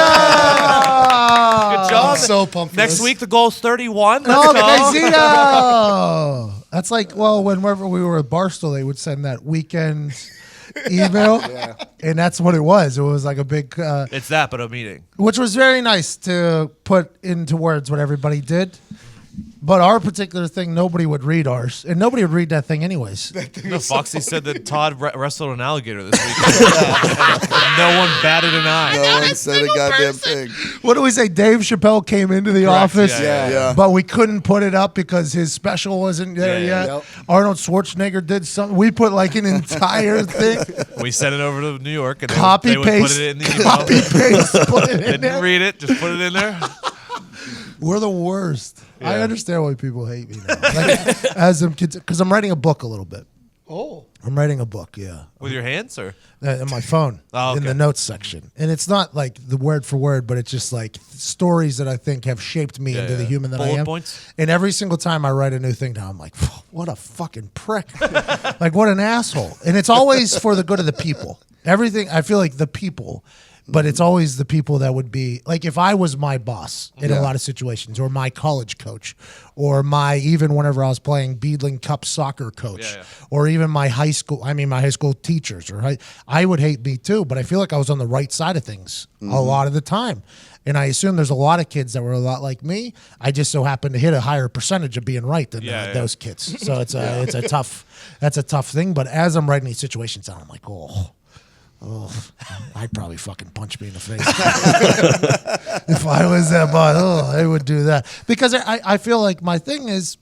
job. I'm so pumped for Next this. week, the goal's 31. Let's Okay, go. Zito! That's like, well, whenever we were at Barstool, they would send that weekend email, and that's what it was. It was like a big... it's that, but a meeting. Which was very nice to put into words what everybody did. But our particular thing, nobody would read ours. And nobody would read that thing anyways. No, Foxy said that Todd wrestled an alligator this week. No one batted an eye. No one said a goddamn thing. What do we say? Dave Chappelle came into the office, Yeah. but we couldn't put it up because his special wasn't there yet. Yep. Arnold Schwarzenegger did something. We put like an entire thing. We sent it over to New York, and Copy they would paste. put it in the email. Copy paste. Put it in Didn't there. read it, just put it in there. We're the worst. I understand why people hate me now. Like, as because I'm writing a book a little bit. Oh. I'm writing a book, yeah. With your hands, or? In my phone, Oh, in okay. the notes section. And it's not like the word for word, but it's just like stories that I think have shaped me into the human that I Bullet am. points? And every single time I write a new thing down, I'm like, what a fucking prick. Like, what an asshole. And it's always for the good of the people. Everything, I feel like the people But it's always the people that would be like, if I was my boss in a lot of situations, or my college coach, or even whenever I was playing Beadling Cup soccer coach, or even my high school teachers, I would hate me too. But I feel like I was on the right side of things a lot of the time. And I assume there's a lot of kids that were a lot like me. I just so happened to hit a higher percentage of being right than those kids. So it's a tough thing. But as I'm writing these situations down, I'm like, oh, I'd probably fucking punch me in the face. If I was that boss, I would do that. Because I feel like my thing is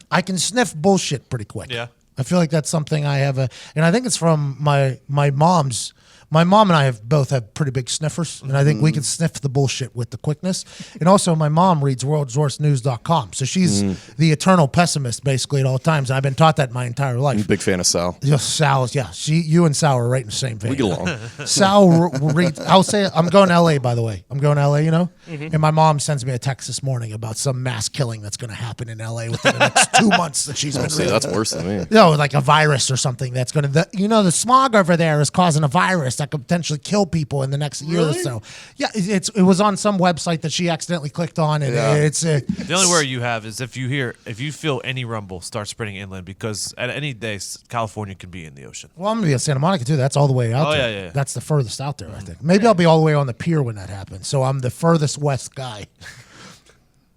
I can sniff bullshit pretty quick. Yeah. I feel like that's something I have and I think it's from my mom's. My mom and I both have pretty big sniffers, and I think we can sniff the bullshit with the quickness. And also, my mom reads worldsourcenews.com, so she's the eternal pessimist basically at all times. I've been taught that my entire life. I'm a big fan of Sal. Sal's, you and Sal are right in the same vein. We get along. Sal reads. I'll say I'm going to L.A. by the way. I'm going to L.A. And my mom sends me a text this morning about some mass killing that's going to happen in L.A. within the next 2 months that she's been reading. That's worse than me. Like a virus or something that's going to. The smog over there is causing a virus that could potentially kill people in the next year or so. Yeah, it was on some website that she accidentally clicked on, and it's the only worry you have is if you feel any rumble, start spreading inland, because at any day California can be in the ocean. Well, I'm gonna be in Santa Monica too. That's all the way out there. Yeah. That's the furthest out there, I think. Maybe I'll be all the way on the pier when that happens. So I'm the furthest west guy.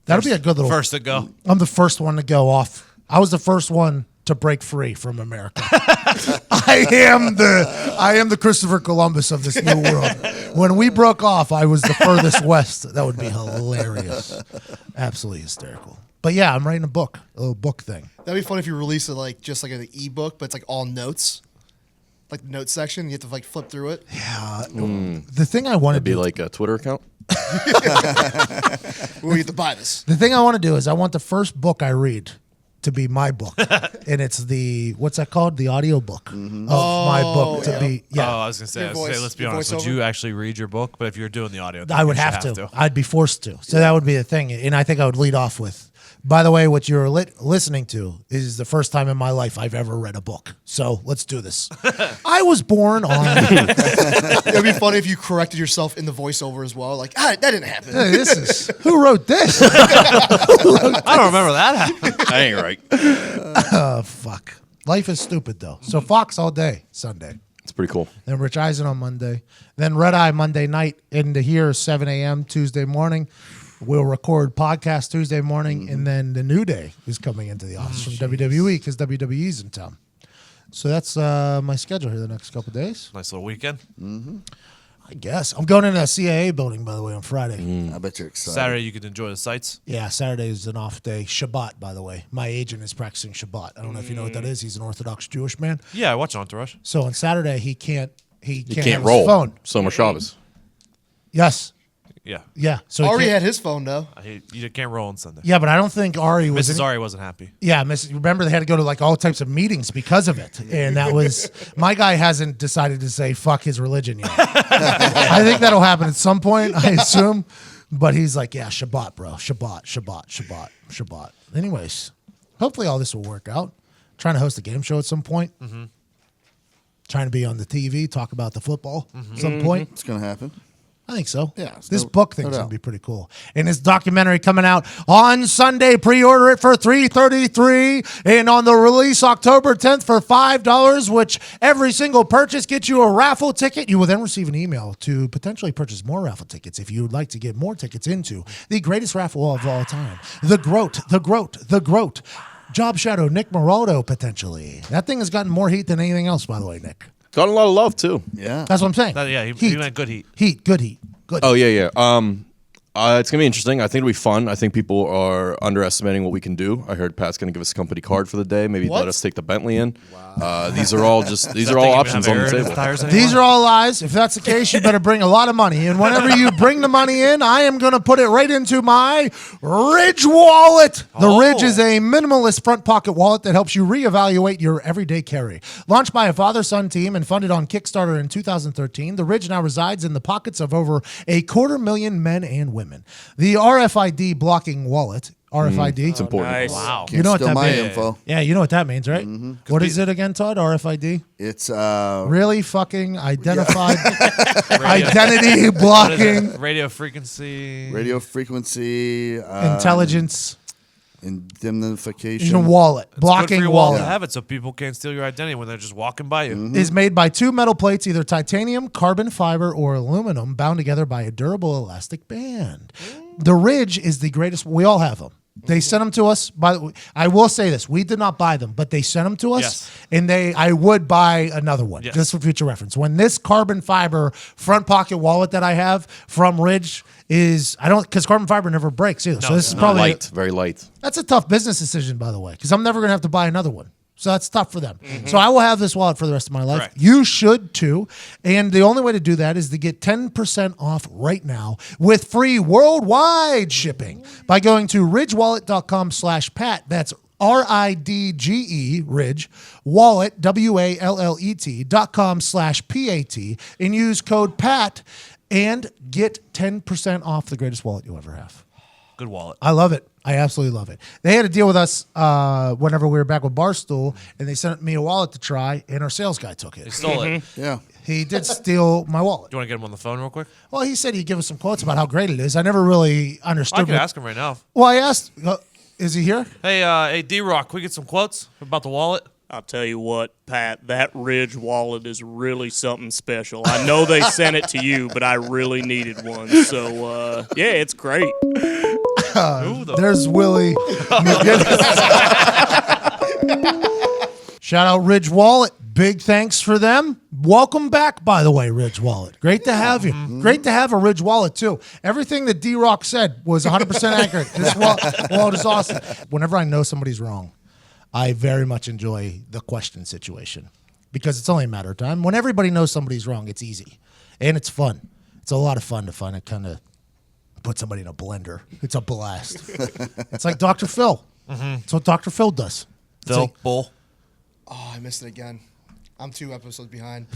That'll be a good little first to go. I'm the first one to go off. I was the first one to break free from America. I am the Christopher Columbus of this new world. When we broke off, I was the furthest west. That would be hilarious. Absolutely hysterical. But yeah, I'm writing a little book thing. That'd be fun if you release it just like an ebook, but it's like all notes. Like the notes section, you have to flip through it. Yeah. The thing I want to do, be like a Twitter account. We have to buy this. The thing I want to do is I want the first book I read to be my book, and it's what's that called? The audio book of my book to be. Yeah. Oh, I was gonna say, let's be honest. Would you actually read your book? But if you're doing the audio, I would have to. I'd be forced to. So that would be the thing, and I think I would lead off with. By the way, what you're listening to is the first time in my life I've ever read a book. So let's do this. I was born on. It'd be funny if you corrected yourself in the voiceover as well. Like, that didn't happen. Hey, who wrote this? I don't remember that happening. I ain't right. Oh, fuck. Life is stupid, though. So Fox all day, Sunday. It's pretty cool. Then Rich Eisen on Monday. Then Red Eye Monday night into here, 7 a.m. Tuesday morning. We'll record podcast Tuesday morning, and then the New Day is coming into the office from WWE because WWE's in town. So that's my schedule here the next couple of days. Nice little weekend. I guess. I'm going into a CAA building, by the way, on Friday. I bet you're excited. Saturday you can enjoy the sights. Yeah, Saturday is an off day. Shabbat, by the way. My agent is practicing Shabbat. I don't know if you know what that is. He's an Orthodox Jewish man. Yeah, I watch Entourage. So on Saturday he can't have roll. his phone. Summer Shabbos. Yes. Yeah. Yeah. So Ari had his phone though. You can't roll on Sunday. Yeah, but I don't think Ari was. Mrs. Ari wasn't happy. Yeah, remember they had to go to all types of meetings because of it, and that was my guy hasn't decided to say fuck his religion yet. I think that'll happen at some point, I assume. But he's like, yeah, Shabbat, bro, Shabbat. Anyways, hopefully all this will work out. Trying to host a game show at some point. Trying to be on the TV, talk about the football at some point. It's gonna happen. I think so. Yeah. This book thing's going to be pretty cool. And this documentary coming out on Sunday. Pre-order it for $333. And on the release October 10th for $5, which every single purchase gets you a raffle ticket. You will then receive an email to potentially purchase more raffle tickets if you would like to get more tickets into the greatest raffle of all time. The GROAT. Job Shadow, Nick Moraldo, potentially. That thing has gotten more heat than anything else, by the way, Nick. Got a lot of love too. Yeah. That's what I'm saying. He went good heat. Good heat. Oh, yeah. It's going to be interesting. I think it'll be fun. I think people are underestimating what we can do. I heard Pat's going to give us a company card for the day. Maybe let us take the Bentley in. Wow. These are all options on the table. These are all lies. If that's the case, you better bring a lot of money. And whenever you bring the money in, I am going to put it right into my Ridge wallet. The Ridge is a minimalist front pocket wallet that helps you reevaluate your everyday carry. Launched by a father-son team and funded on Kickstarter in 2013, the Ridge now resides in the pockets of over 250,000 men and women. The RFID blocking wallet RFID. It's important. Nice. Wow. Can't You know what steal that my means. info. Yeah, you know what that means, right? What is it again, Todd? RFID? It's Really fucking identified identity blocking Radio frequency. radio frequency, intelligence indemnification. in a wallet. Good for Blocking your wallet to wallet. have it so people can't steal your identity when they're just walking by you. Is made by two metal plates, either titanium, carbon fiber, or aluminum, bound together by a durable elastic band. The Ridge is the greatest. We all have them. They sent them to us. By the way, I will say this: we did not buy them, but they sent them to us, Yes. and I would buy another one Yes. just for future reference. When this carbon fiber front pocket wallet that I have from Ridge is, because carbon fiber never breaks either. So this is probably light, very light. That's a tough business decision, by the way, because I'm never going to have to buy another one. So that's tough for them. So I will have this wallet for the rest of my life. Correct. You should too. And the only way to do that is to get 10% off right now with free worldwide shipping by going to ridgewallet.com/Pat. That's RIDGE, Ridge, wallet, WALLET.com/PAT, and use code PAT and get 10% off the greatest wallet you'll ever have. Good wallet. I love it. I absolutely love it. They had a deal with us whenever we were back with Barstool, and they sent me a wallet to try, and our sales guy took They it. stole it. Yeah. He did steal my wallet. Do you want to get him on the phone real quick? Well, he said he'd give us some quotes about how great it is. I never really understood. I can what- ask him right now. Well, I asked, is he here? Hey, D-Rock, can we get some quotes about the wallet? I'll tell you what, Pat, that Ridge wallet is really something special. I know they sent it to you, but I really needed one. So, yeah, it's great. There's Willie McGinest. Shout out Ridge Wallet. Big thanks for them. Welcome back, by the way, Ridge Wallet. Great to have you. Great to have a Ridge Wallet, too. Everything that D-Rock said was 100% accurate. This wallet is awesome. Whenever I know somebody's wrong, I very much enjoy the question situation because it's only a matter of time. When everybody knows somebody's wrong, it's easy and it's fun. It's a lot of fun to find it, kind of put somebody in a blender. It's a blast. It's like Dr. Phil. That's what Dr. Phil does. Phil, Bull. Oh, I missed it again. I'm 2 episodes behind.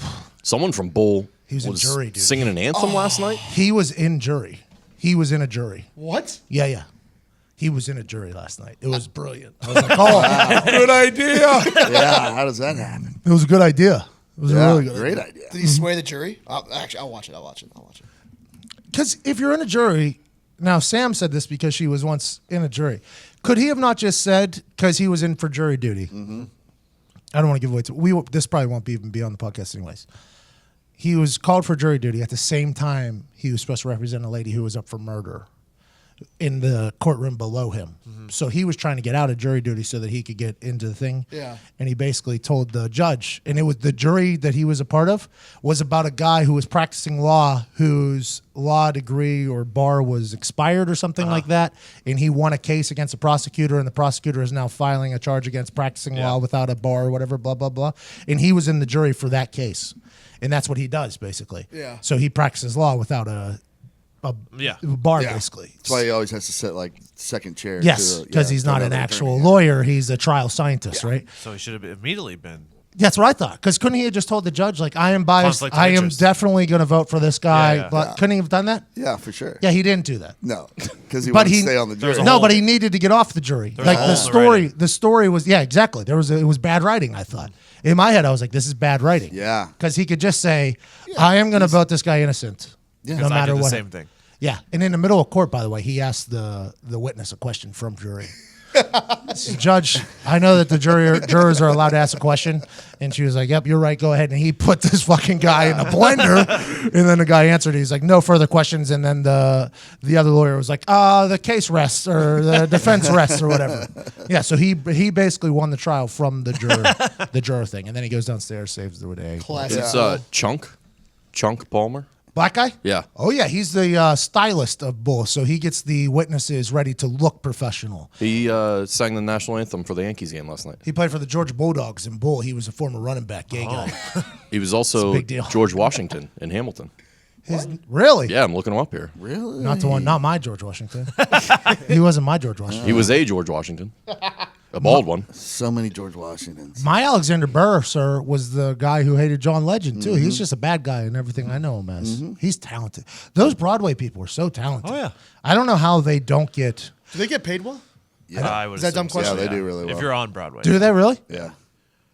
Someone from Bull He was in jury, dude. singing an anthem last night. He was in jury. He was in a jury. What? Yeah. He was in a jury last night. It was brilliant. I was like, oh, good idea. Yeah. How does that happen? It was a good idea. It was a really good Great idea. idea. Did he sway the jury? Actually, I'll watch it. Because if you're in a jury, now Sam said this because she was once in a jury. Could he have not just said because he was in for jury duty? I don't want to give away. This probably won't even be on the podcast anyways. He was called for jury duty at the same time he was supposed to represent a lady who was up for murder in the courtroom below him. So he was trying to get out of jury duty so that he could get into the thing. Yeah. And he basically told the judge, and it was the jury that he was a part of was about a guy who was practicing law whose law degree or bar was expired or something like that. And he won a case against the prosecutor, and the prosecutor is now filing a charge against practicing law without a bar or whatever, blah, blah, blah. And he was in the jury for that case. And that's what he does, basically. Yeah. So he practices law without a bar, Yeah. basically. That's why he always has to sit like second chair. Yes, because he's not an actual lawyer. He's a trial scientist, right? So he should have immediately been. That's what I thought. Because couldn't he have just told the judge, like, I am biased. Conflict of I am interest. definitely going to vote for this guy. Yeah. But couldn't he have done that? Yeah, for sure. Yeah, he didn't do that. No, because he But wanted he- to stay on the jury. There's a No, hole. but he needed to get off the jury. There's Like a hole the in the story, writing. the story was exactly. It was bad writing. I thought in my head, I was like, this is bad writing. Yeah. because he could just say, I am going to vote this guy innocent, no Because I matter did the what. same thing. Yeah, and in the middle of court, by the way, he asked the witness a question from jury. Said, Judge, I know that the jurors are allowed to ask a question, and she was like, "Yep, you're right. Go ahead." And he put this fucking guy in a blender, and then the guy answered. He's like, "No further questions." And then the other lawyer was like, "The case rests or the defense rests or whatever." Yeah, so he basically won the trial from the juror thing, and then he goes downstairs, saves the day. Classic. It's Chunk Palmer. Black guy? Yeah. Oh, yeah. He's the stylist of Bull, so he gets the witnesses ready to look professional. He sang the national anthem for the Yankees game last night. He played for the Georgia Bulldogs in Bull. He was a former running back, gay guy. He was also big deal. George Washington in Hamilton. Really? Yeah, I'm looking him up here. Really? Not my George Washington. He wasn't my George Washington. He was a George Washington, a bald one. So many George Washingtons. My Alexander Burr, sir, was the guy who hated John Legend, too. He's just a bad guy in everything I know him as. He's talented. Those Broadway people are so talented. Oh, yeah. I don't know how they don't get... Do they get paid well? Yeah. I would Is that a dumb assume so, question? Yeah, they do really well. If you're on Broadway. Do they really? Yeah.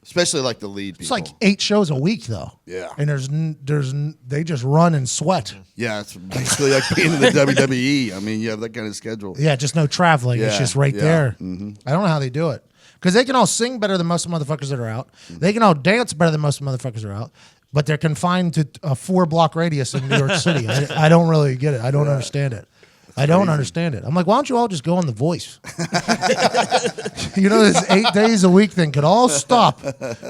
Especially like the lead people. It's like 8 shows a week though. Yeah. And they just run and sweat. Yeah, it's basically like being in the WWE. I mean, you have that kind of schedule. Yeah, just no traveling. It's Yeah, just right yeah. there. Mhm. I don't know how they do it. Because they can all sing better than most of the motherfuckers that are out. They can all dance better than most of the motherfuckers that are out. But they're confined to a 4-block radius in New York City. I don't really get it. I don't understand it. I don't understand it. I'm like, why don't you all just go on The Voice? You know, this 8 days a week thing could all stop.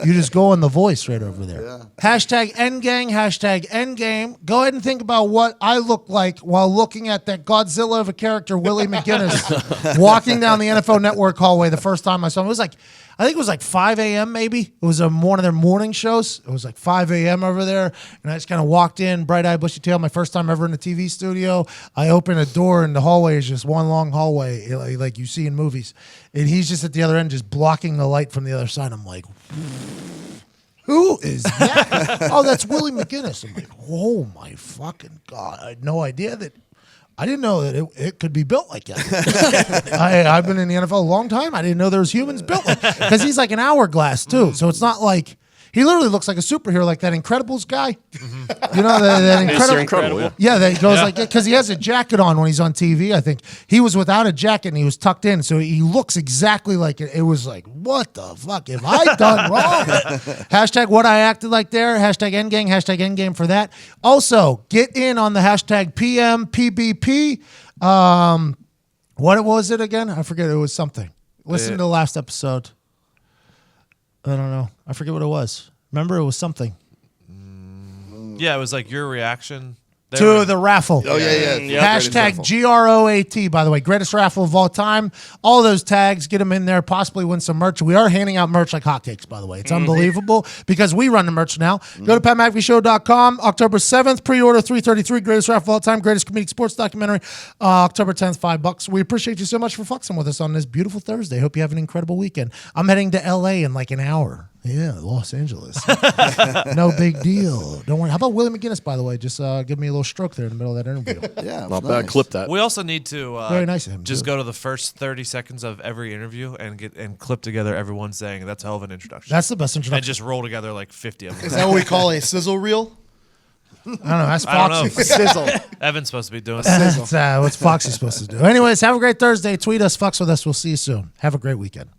You just go on The Voice right over there. Yeah. Hashtag Endgang, hashtag Endgame. Go ahead and think about what I look like while looking at that Godzilla of a character, Willie McGinest, walking down the NFL Network hallway the first time I saw him. It was like, I think it was like 5 a.m. maybe. It was one of their morning shows. It was like 5 a.m. over there. And I just kind of walked in, bright-eyed, bushy-tailed, my first time ever in a TV studio. I open a door, and the hallway is just one long hallway like you see in movies. And he's just at the other end just blocking the light from the other side. I'm like, who is that? Oh, that's Willie McGinest. I'm like, oh, my fucking God. I had no idea that. I didn't know that it could be built like that. I've been in the NFL a long time. I didn't know there was humans built like that. Because he's like an hourglass, too. So it's not like... He literally looks like a superhero, like that Incredibles guy. You know, that Incredible. Yeah. that goes like that. Because he has a jacket on when he's on TV, I think. He was without a jacket, and he was tucked in. So he looks exactly like it. It was like, what the fuck have I done wrong? Hashtag what I acted like there. Hashtag Endgang. Hashtag Endgame for that. Also, get in on the hashtag PMPBP. What was it again? I forget. It was something. Listen to the last episode. I don't know. I forget what it was. Remember, it was something. Yeah, it was like your reaction. To the raffle. Oh, yeah. Hashtag GROAT, by the way. Greatest raffle of all time. All those tags, get them in there, possibly win some merch. We are handing out merch like hotcakes, by the way. It's unbelievable because we run the merch now. Go to PatMcAfeeShow.com. October 7th, pre-order $333. Greatest raffle of all time. Greatest comedic sports documentary. October 10th, $5. We appreciate you so much for flexing with us on this beautiful Thursday. Hope you have an incredible weekend. I'm heading to LA in like an hour. Yeah, Los Angeles. No big deal. Don't worry. How about Willie McGinest, by the way? Just give me a little stroke there in the middle of that interview. Yeah, Not bad. Clip that. We also need to Very nice of him, just too. go to the first 30 seconds of every interview and clip together everyone saying that's a hell of an introduction. That's the best and introduction. just roll together like 50 of them. Is that what we call a sizzle reel? I don't know. That's I don't know. Foxy. Sizzle. Evan's supposed to be doing it. That's what's Foxy supposed to do. Anyways, have a great Thursday. Tweet us, fucks with us. We'll see you soon. Have a great weekend.